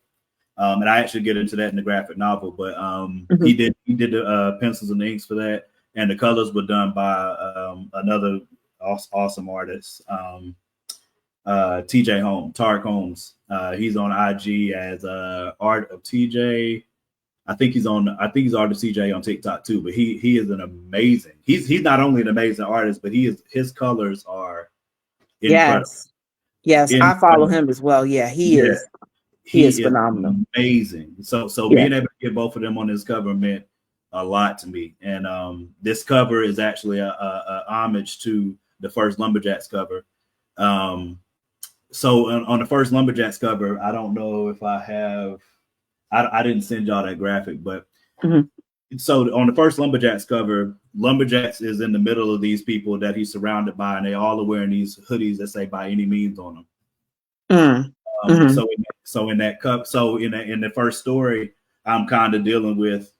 And I actually get into that in the graphic novel. But he did the pencils and the inks for that, and the colors were done by another awesome artists. TJ Tarek Holmes. He's on IG as Art of TJ. I think he's Art of TJ on TikTok too. But he is an amazing. He's not only an amazing artist, but his colors are incredible.
Yes,
incredible.
I follow him as well. Yeah, he is phenomenal.
Amazing. So being able to get both of them on this cover meant a lot to me. And this cover is actually a homage to the first LumberJax cover. So on the first LumberJax cover, I don't know if I have. I didn't send y'all that graphic, but so on the first LumberJax cover, LumberJax is in the middle of these people that he's surrounded by, and they all are wearing these hoodies that say "by any means" on them. So in the first story, I'm kind of dealing with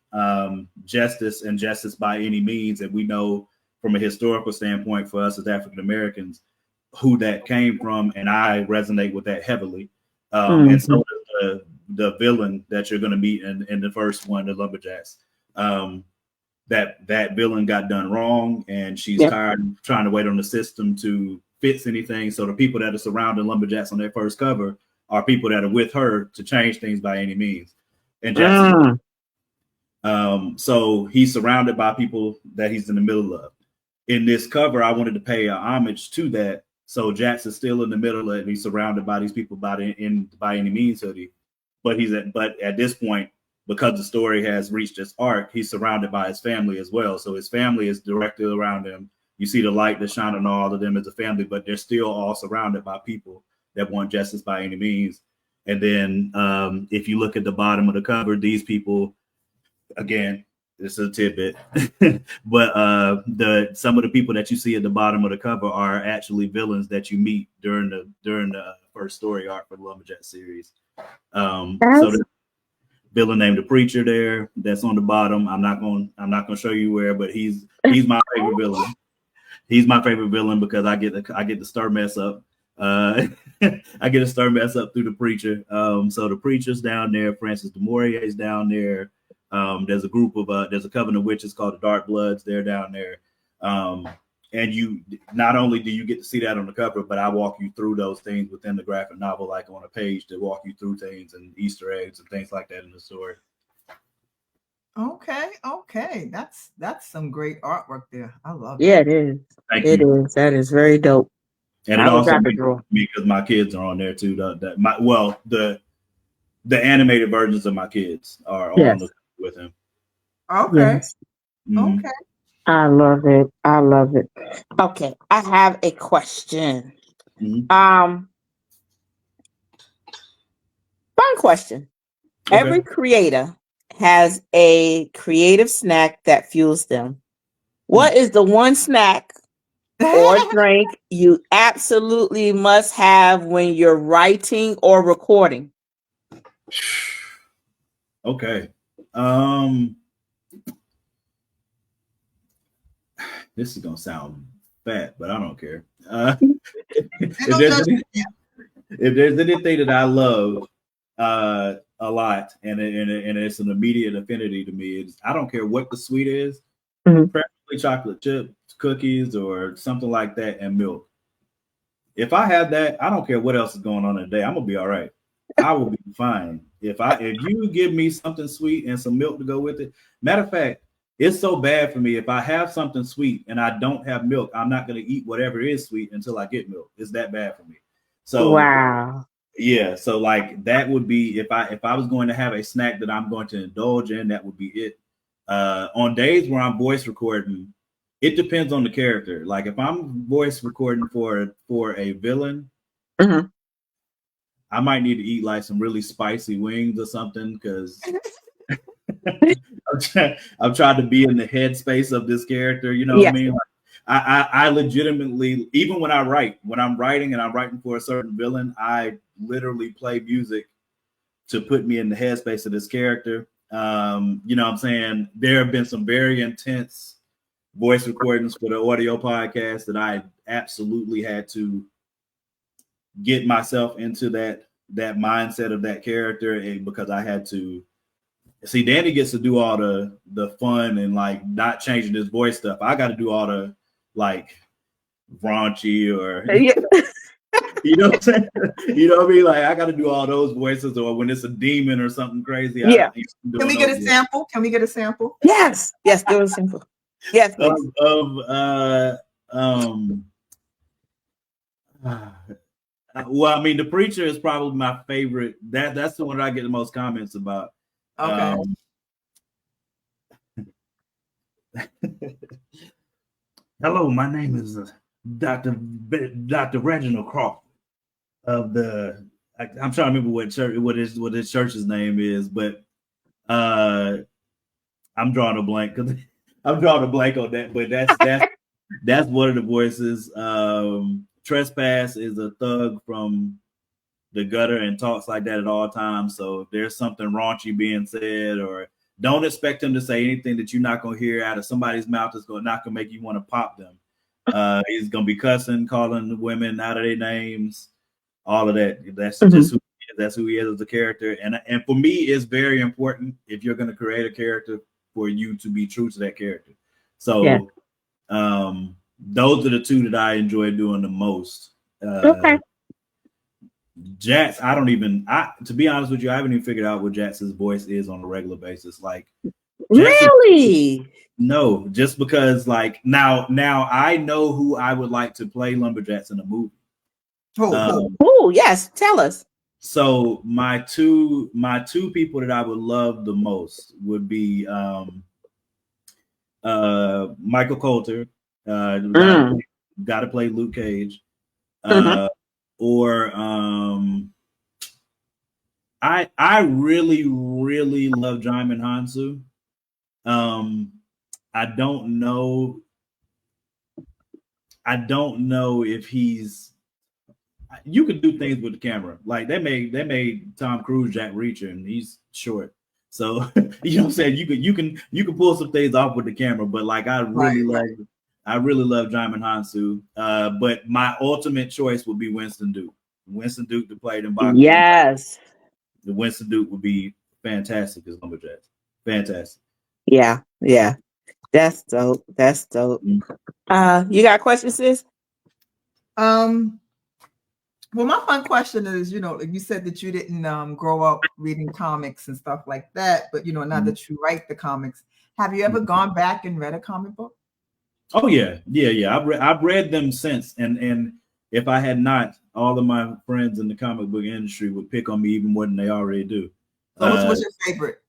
justice and justice by any means, and we know from a historical standpoint for us as African Americans who that came from, and I resonate with that heavily. And so the villain that you're going to meet in the first one, the LumberJax, that villain got done wrong, and she's tired of trying to wait on the system to fix anything. So the people that are surrounding LumberJax on their first cover are people that are with her to change things by any means. And Jackson, so he's surrounded by people that he's in the middle of. In this cover, I wanted to pay a homage to that. So Jackson's still in the middle of it. He's surrounded by these people by any means hoodie. But at this point, because the story has reached its arc, he's surrounded by his family as well. So his family is directly around him. You see the light that's shining on all of them as a family, but they're still all surrounded by people that want justice by any means. And then if you look at the bottom of the cover, these people, again, this is a tidbit, but some of the people that you see at the bottom of the cover are actually villains that you meet during the first story arc for the LumberJax series. So the villain named the Preacher there, that's on the bottom. I'm not gonna show you where, but he's my favorite villain. He's my favorite villain because I get to stir mess up. I get to stir mess up through the Preacher. So the Preacher's down there. Francis du Maurier's down there. There's a group of there's a coven of witches called the Dark Bloods. They're down there. And you not only do you get to see that on the cover, but I walk you through those things within the graphic novel, like on a page to walk you through things and Easter eggs and things like that in the story.
Okay. That's some great artwork there. I love
it. Yeah, it is. It is. That is very dope.
And it also makes me because my kids are on there too. The animated versions of my kids are on with him.
Okay.
Yes.
Mm-hmm. Okay.
I love it. Okay, I have a question.
Mm-hmm.
Fun question. Okay. Every creator has a creative snack that fuels them. What is the one snack or drink you absolutely must have when you're writing or recording?
Okay. This is gonna sound fat, but I don't care. If there's anything that I love a lot, and it's an immediate affinity to me, I don't care what the sweet is, preferably chocolate chip cookies or something like that, and milk. If I have that, I don't care what else is going on in the day. I'm gonna be all right. I will be fine. If you give me something sweet and some milk to go with it. Matter of fact, it's so bad for me. If I have something sweet and I don't have milk, I'm not going to eat whatever is sweet until I get milk. It's that bad for me. So
wow.
Yeah. So like that would be if I was going to have a snack that I'm going to indulge in, that would be it. On days where I'm voice recording, it depends on the character. Like if I'm voice recording for a villain, I might need to eat like some really spicy wings or something because I'm trying to be in the headspace of this character. You know what I mean? Like, I legitimately, even when I'm writing and I'm writing for a certain villain, I literally play music to put me in the headspace of this character. You know what I'm saying? There have been some very intense voice recordings for the audio podcast that I absolutely had to get myself into that mindset of that character, and because I had to see Danny gets to do all the fun and like not changing his voice stuff. I got to do all the like raunchy or
Yeah.
you know what I'm saying? You know what I mean? Like I got to do all those voices, or when it's a demon or something crazy.
Yeah.
Can we get a sample? Can we get a sample?
Yes. Yes. Give us a sample. Yes. Please.
Well, I mean, The Preacher is probably my favorite. That's the one that I get the most comments about.
Okay.
Hello, my name is Dr. Reginald Crawford of the. I'm trying to remember what his church's name is, but I'm drawing a blank because I'm drawing a blank on that. But that's one of the voices. Trespass is a thug from the gutter and talks like that at all times. So if there's something raunchy being said, or don't expect him to say anything that you're not going to hear out of somebody's mouth that's not going to make you want to pop them. He's going to be cussing, calling the women out of their names, all of that. That's just who he is. That's who he is as a character. And for me, it's very important if you're going to create a character for you to be true to that character. So those are the two that I enjoy doing the most.
Okay.
Jax, to be honest with you, I haven't even figured out what Jax's voice is on a regular basis. Like,
really?
No, just because like now I know who I would like to play LumberJax in a movie.
Oh, yes, tell us.
So my two people that I would love the most would be Michael Coulter, got to play Luke Cage, or I really love Jaimin Hansu. I don't know if he's. You could do things with the camera, like they made Tom Cruise Jack Reacher, and he's short. So you know what I'm saying. You can pull some things off with the camera, but like I really love Jaimin Hansu. But my ultimate choice would be Winston Duke. Winston Duke to play in boxing.
Yes,
the Winston Duke would be fantastic as LumberJax. Fantastic.
Yeah. That's dope. You got a question, sis?
Well, my fun question is, you said that you didn't grow up reading comics and stuff like that, but now that you write the comics, have you ever gone back and read a comic book?
Oh yeah. I've read them since, and if I had not, all of my friends in the comic book industry would pick on me even more than they already do.
So what's your favorite?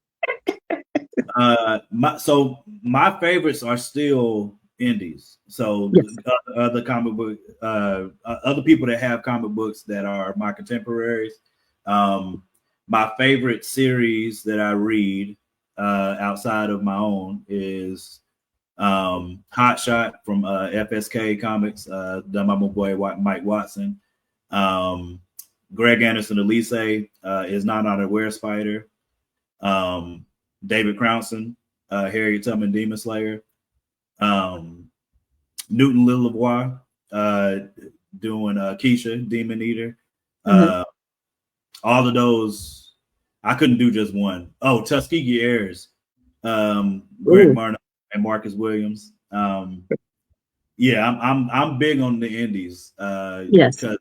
My favorites are still indies. So other comic book, other people that have comic books that are my contemporaries. My favorite series that I read outside of my own is Hot Shot from FSK Comics, done by my boy Mike Watson. Greg Anderson Elise is Not on a Were Spider. David Crownson, Harriet Tubman Demon Slayer. Newton Lillebois doing Keisha Demon Eater. All of those, I couldn't do just one. Oh, Tuskegee Airs, Greg Martin and Marcus Williams. I'm big on the indies. Because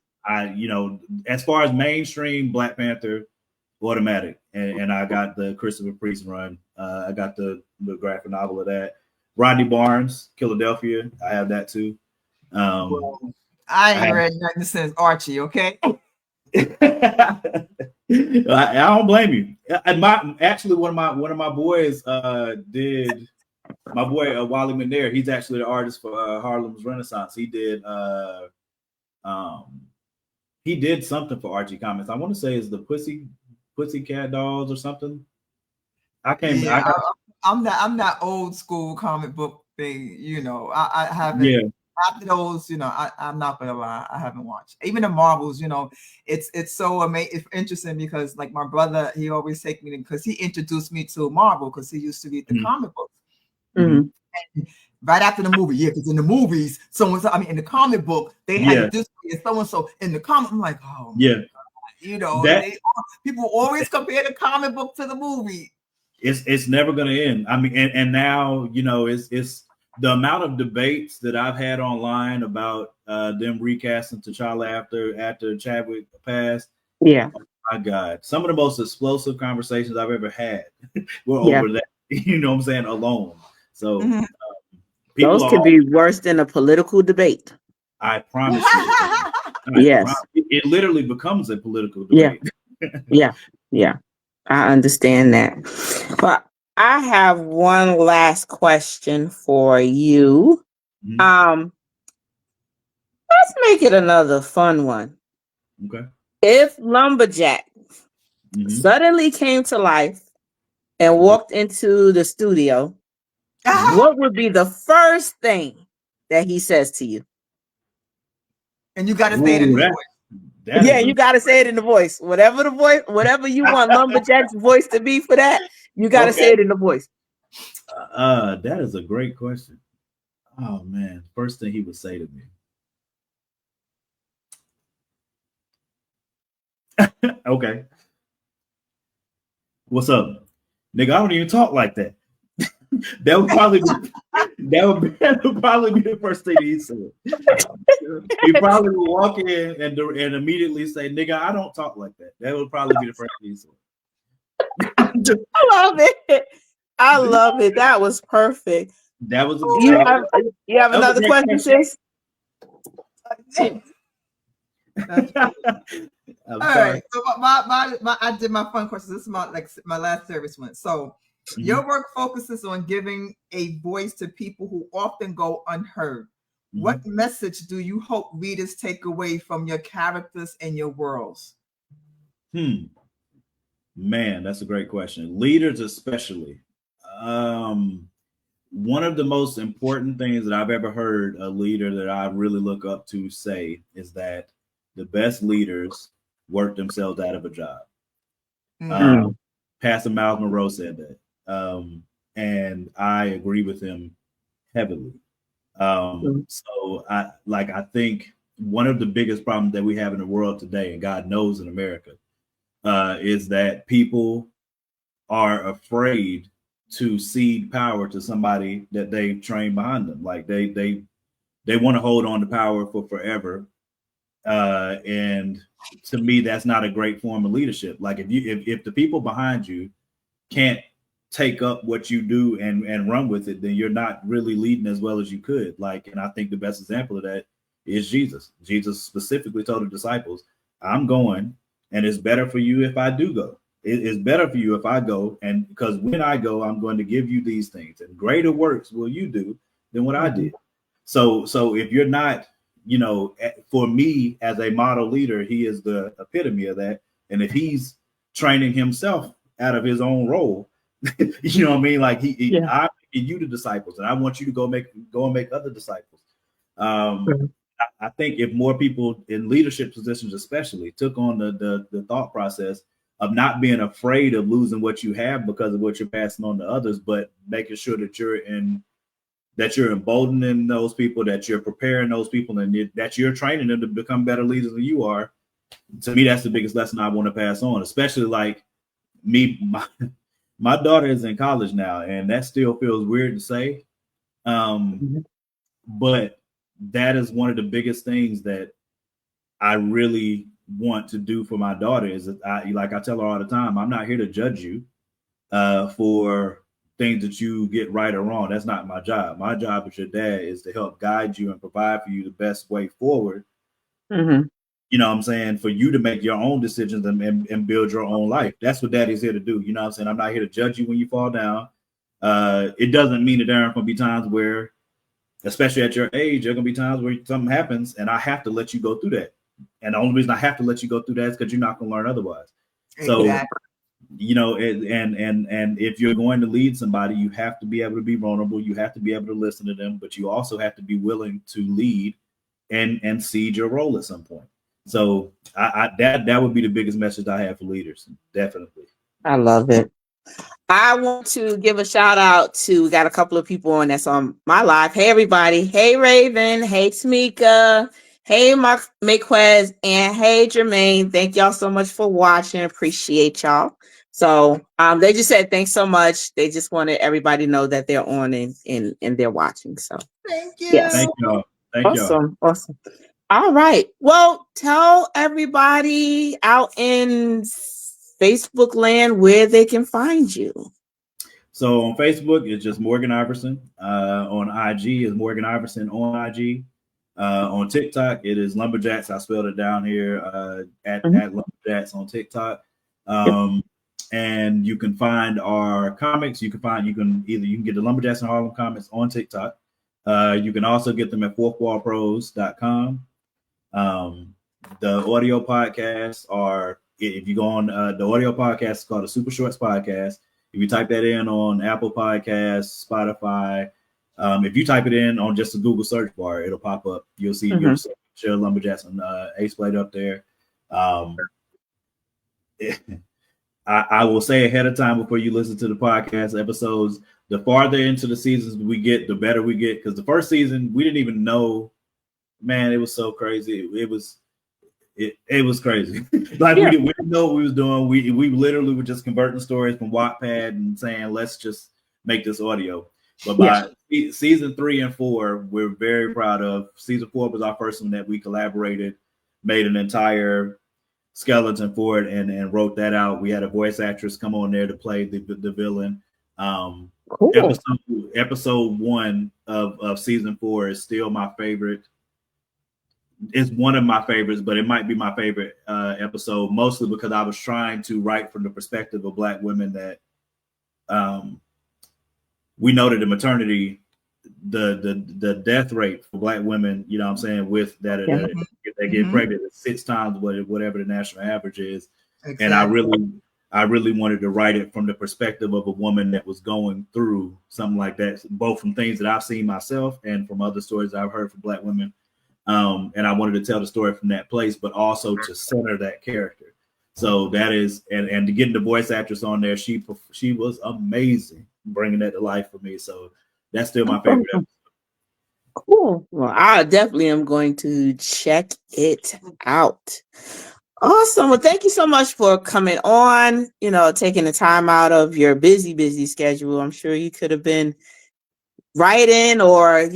as far as mainstream, Black Panther, automatic, and I got the Christopher Priest run. I got the graphic novel of that. Rodney Barnes, Philadelphia. I have that too.
I ain't read nothing since Archie. Okay.
I don't blame you. And one of my boys did. My boy Wally McNair. He's actually the artist for Harlem's Renaissance. He did something for Archie Comics. I want to say it's the Pussycat Dolls or something.
I'm not old school comic book thing. I haven't. Yeah. After those, I'm not gonna lie, I haven't watched. Even the Marvels, it's so amazing. It's interesting because like my brother, he always take me because he introduced me to Marvel because he used to read the comic books. And right after the movie, because in the movies, in the comic book, they had this and so and so. In the comic, I'm like, oh yeah, people always compare the comic book to the movie.
It's never gonna end. I mean, and now it's the amount of debates that I've had online about them recasting T'Challa after Chadwick passed.
Yeah.
Oh my God. Some of the most explosive conversations I've ever had were
Yeah.
over that. You know what I'm saying? Alone. So
those could be worse than a political debate.
I promise you.
Yes.
It literally becomes a political debate.
Yeah. I understand that. But I have one last question for you. Let's make it another fun one.
Okay.
If LumberJax suddenly came to life and walked into the studio, what would be the first thing that he says to you?
And you got to say it in the voice.
You got to say it in the voice. Whatever you want LumberJax's voice to be for that, you got to say it in the voice.
That is a great question. Oh man, first thing he would say to me. Okay. What's up? Nigga, I don't even talk like that. that would probably be the first thing he said. He probably would walk in and immediately say, "Nigga, I don't talk like that." That would probably be the first thing he said.
I love it. That was perfect.
That was.
You have another question, sis?
All right. So I did my fun questions. This is my last service one. So your work focuses on giving a voice to people who often go unheard. What message do you hope readers take away from your characters and your worlds?
Man, that's a great question. Leaders especially. One of the most important things that I've ever heard a leader that I really look up to say is that the best leaders work themselves out of a job. Pastor Miles Monroe said that. And I agree with him heavily. So I think one of the biggest problems that we have in the world today, and God knows in America, is that people are afraid to cede power to somebody that they've trained behind them. Like they want to hold on to power for forever. And to me, that's not a great form of leadership. Like if the people behind you can't take up what you do and run with it, then you're not really leading as well as you could. Like, and I think the best example of that is Jesus. Jesus specifically told the disciples, "I'm going, and it's better for you if I do go. It's better for you if I go, and because when I go, I'm going to give you these things, and greater works will you do than what I did." So if you're not, for me as a model leader, he is the epitome of that. And if he's training himself out of his own role, you know what I mean? Like I'm making you the disciples, and I want you to go and make other disciples. I think if more people in leadership positions, especially, took on the thought process of not being afraid of losing what you have because of what you're passing on to others, but making sure that you're emboldening those people, that you're preparing those people, and that you're training them to become better leaders than you are. To me, that's the biggest lesson I want to pass on, especially like me. My daughter is in college now, and that still feels weird to say. But that is one of the biggest things that I really want to do for my daughter is that I tell her all the time, I'm not here to judge you for things that you get right or wrong. That's not my job. My job as your dad is to help guide you and provide for you the best way forward. You know what I'm saying? For you to make your own decisions and build your own life. That's what daddy's here to do. You know what I'm saying? I'm not here to judge you when you fall down. It doesn't mean that there aren't going to be times where, especially at your age, there are going to be times where something happens and I have to let you go through that. And the only reason I have to let you go through that is because you're not going to learn otherwise. Exactly. So, and if you're going to lead somebody, you have to be able to be vulnerable. You have to be able to listen to them, but you also have to be willing to lead and cede your role at some point. So that would be the biggest message I have for leaders. Definitely.
I love it. I want to give a shout out to, we got a couple of people on that's on my live. Hey, everybody. Hey, Raven. Hey, Tamika. Hey, Mark Maquez. And hey, Jermaine. Thank y'all so much for watching. Appreciate y'all. So they just said thanks so much. They just wanted everybody to know that they're on and they're watching. So
Thank you.
yes.
Thank y'all. Thank y'all.
Awesome. All right. Well, tell everybody out in Facebook land where they can find you.
So on Facebook, it's just Morgan Iverson. On IG is Morgan Iverson on IG. On TikTok, it is LumberJax. I spelled it down here at LumberJax on TikTok. And you can find our comics. You can get the LumberJax and Harlem comics on TikTok. You can also get them at fourthwallpros.com. The audio podcasts are, if you go on the audio podcast, it's called the Super Shorts Podcast. If you type that in on Apple Podcasts, Spotify, if you type it in on just the Google search bar, it'll pop up. You'll see your Shell LumberJax and Ace Blade up there. I will say ahead of time before you listen to the podcast episodes, the farther into the seasons we get, the better we get. Because the first season, we didn't even know, man, it was so crazy. It was crazy. Like we didn't know what we was doing. We literally were just converting stories from Wattpad and saying, let's just make this audio. But by season 3 and 4, we're very proud of. Season 4 was our first one that we collaborated, made an entire skeleton for it and wrote that out. We had a voice actress come on there to play the villain. Cool. Episode 1 of season 4 is still my favorite. It's one of my favorites, but it might be my favorite episode, mostly because I was trying to write from the perspective of Black women that we know that the maternity, the death rate for Black women, you know what I'm saying, with that they get pregnant at 6 times whatever the national average is. Exactly. And I really wanted to write it from the perspective of a woman that was going through something like that, both from things that I've seen myself and from other stories I've heard from Black women. And I wanted to tell the story from that place, but also to center that character. So that is, and to get the voice actress on there, she was amazing bringing that to life for me. So that's still my favorite episode.
Cool. Well, I definitely am going to check it out. Awesome. Well, thank you so much for coming on, taking the time out of your busy schedule. I'm sure you could have been writing or,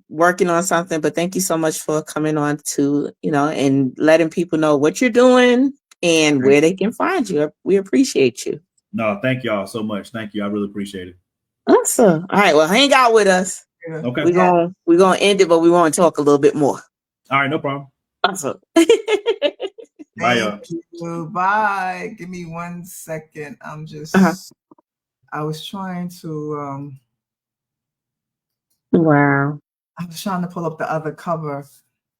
working on something, but thank you so much for coming on to, and letting people know what you're doing and where they can find you. We appreciate you.
No, thank y'all so much. Thank you. I really appreciate it.
Awesome. All right. Well, hang out with us.
Okay.
We're gonna end it, but we want to talk a little bit more.
All right, no problem.
Awesome.
Bye, y'all.
Thank you. Bye. Give me 1 second. I'm just I was trying to
wow.
I was trying to pull up the other cover.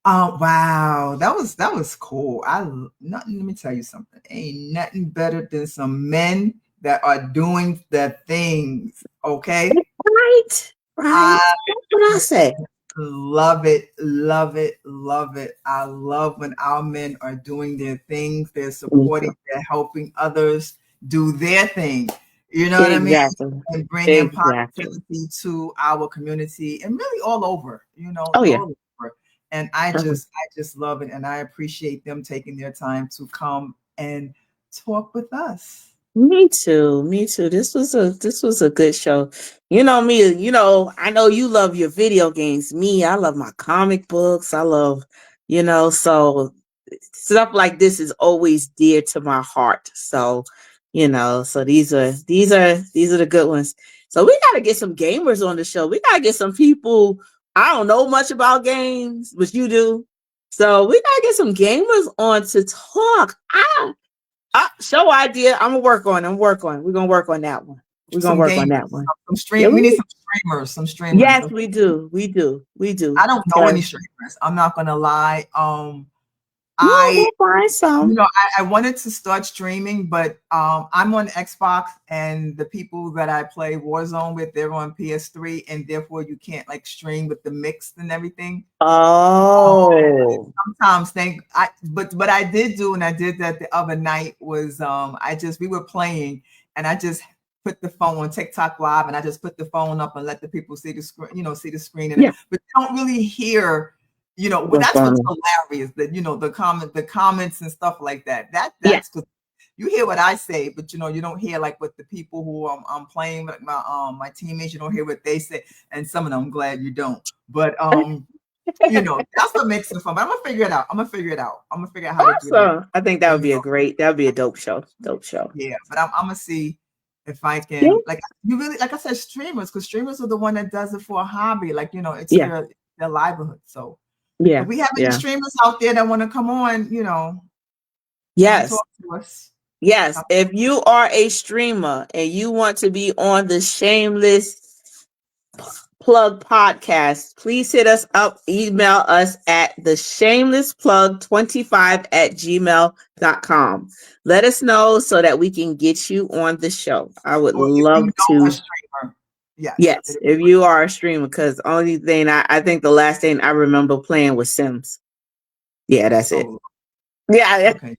Wow, that was cool. Let me tell you something. Ain't nothing better than some men that are doing the things. Okay,
right. That's what I say.
Love it. I love when our men are doing their things. They're supporting. They're helping others do their thing. You know what I mean? And bringing positivity to our community and really all over. All over. And I just love it, and I appreciate them taking their time to come and talk with us.
Me too. This was a good show. Me, I know you love your video games. Me, I love my comic books. I love, so stuff like this is always dear to my heart. So, so these are the good ones. So we got to get some gamers on the show. We got to get some people. I don't know much about games, but you do. So we got to get some gamers on to talk. Show idea. I'm gonna work on. We're gonna work on that one. We need some streamers. Yes, we do.
I don't know any streamers. I'm not gonna lie.
We'll find some.
I wanted to start streaming, but I'm on Xbox, and the people that I play Warzone with, they're on PS3, and therefore you can't stream with the mix and everything.
Oh.
Sometimes but I did do, and I did that the other night was we were playing, and I just put the phone on TikTok Live, and I just put the phone up and let the people see the screen, see the screen, but you don't really hear. But that's what's hilarious. That the comments and stuff like that. That's you hear what I say, but you know, you don't hear like what the people who I'm playing with my teammates, you don't hear what they say. And some of them, I'm glad you don't. But you know, that's what makes it fun. But I'm gonna figure it out. I'm gonna figure it out how to do that.
I think that would be that would be a dope show. Dope show.
Yeah, but I'm gonna see if I can like I said, streamers, because streamers are the one that does it for a hobby. Like, you know, it's their livelihood. So if we have any streamers out there that want to come on, you know, talk to us.
Yes, if you are a streamer and you want to be on the Shameless Plug podcast, please hit us up, email us at the shamelessplug25@gmail.com. Let us know so that we can get you on the show. I would love to. Yes, if you are a streamer, because only thing I think the last thing I remember playing was Sims. Yeah, that's it. Yeah.
Okay.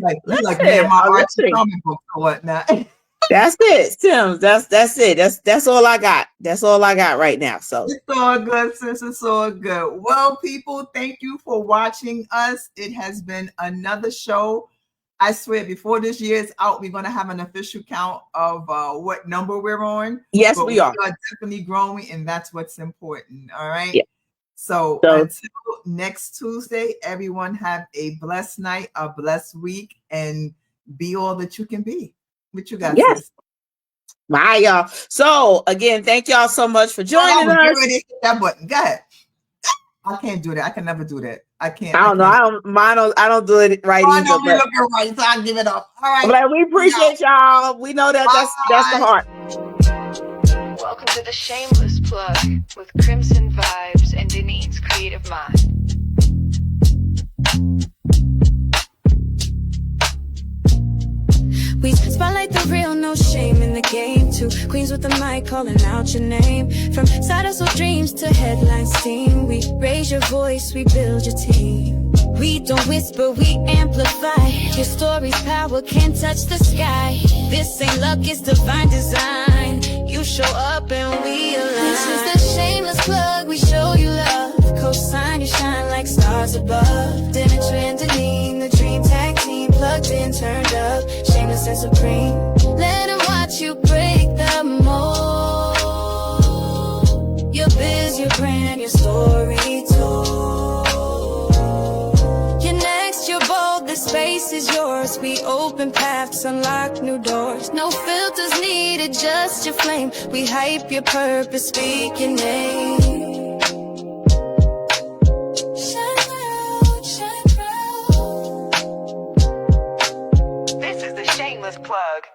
like man, my Archie comic book or whatnot.
That's it, Tim. That's it. That's all I got. That's all I got right now. So
it's all good, sis. It's all good. Well, people, thank you for watching us. It has been another show. I swear, before this year is out, we're gonna have an official count of what number we're on.
Yes, we are.
We are definitely growing, and that's what's important. All right.
Yeah.
So until next Tuesday, everyone have a blessed night, a blessed week, and be all that you can be. What you got?
Yes.
Sis?
Bye, y'all. So again, thank y'all so much for joining us.
Get ready to hit that button. Go ahead. I can't do that. I can never do that. I can't.
I don't know. I don't do it right either.
I don't look right, so I give it up. All right.
But we appreciate y'all. We know that that's the heart.
Welcome to the Shameless Plug with Crimson Vibes and Deneen's creative mind.
We spotlight the real, no shame in the game. Two queens with the mic calling out your name. From side hustle dreams to headline steam, we raise your voice, we build your team. We don't whisper, we amplify. Your story's power can't touch the sky. This ain't luck, it's divine design. You show up and we align. This is the Shameless Plug, we show you love. Co-sign, you shine like stars above. Denetra and Deneen, the dream tag team. Plugged in, turned up, shameless and supreme. Let them watch you break the mold. Your biz, your brand, your story told. You're next, you're bold, the space is yours. We open paths, unlock new doors. No filters needed, just your flame. We hype your purpose, speak your name.
This is the Shameless Plug.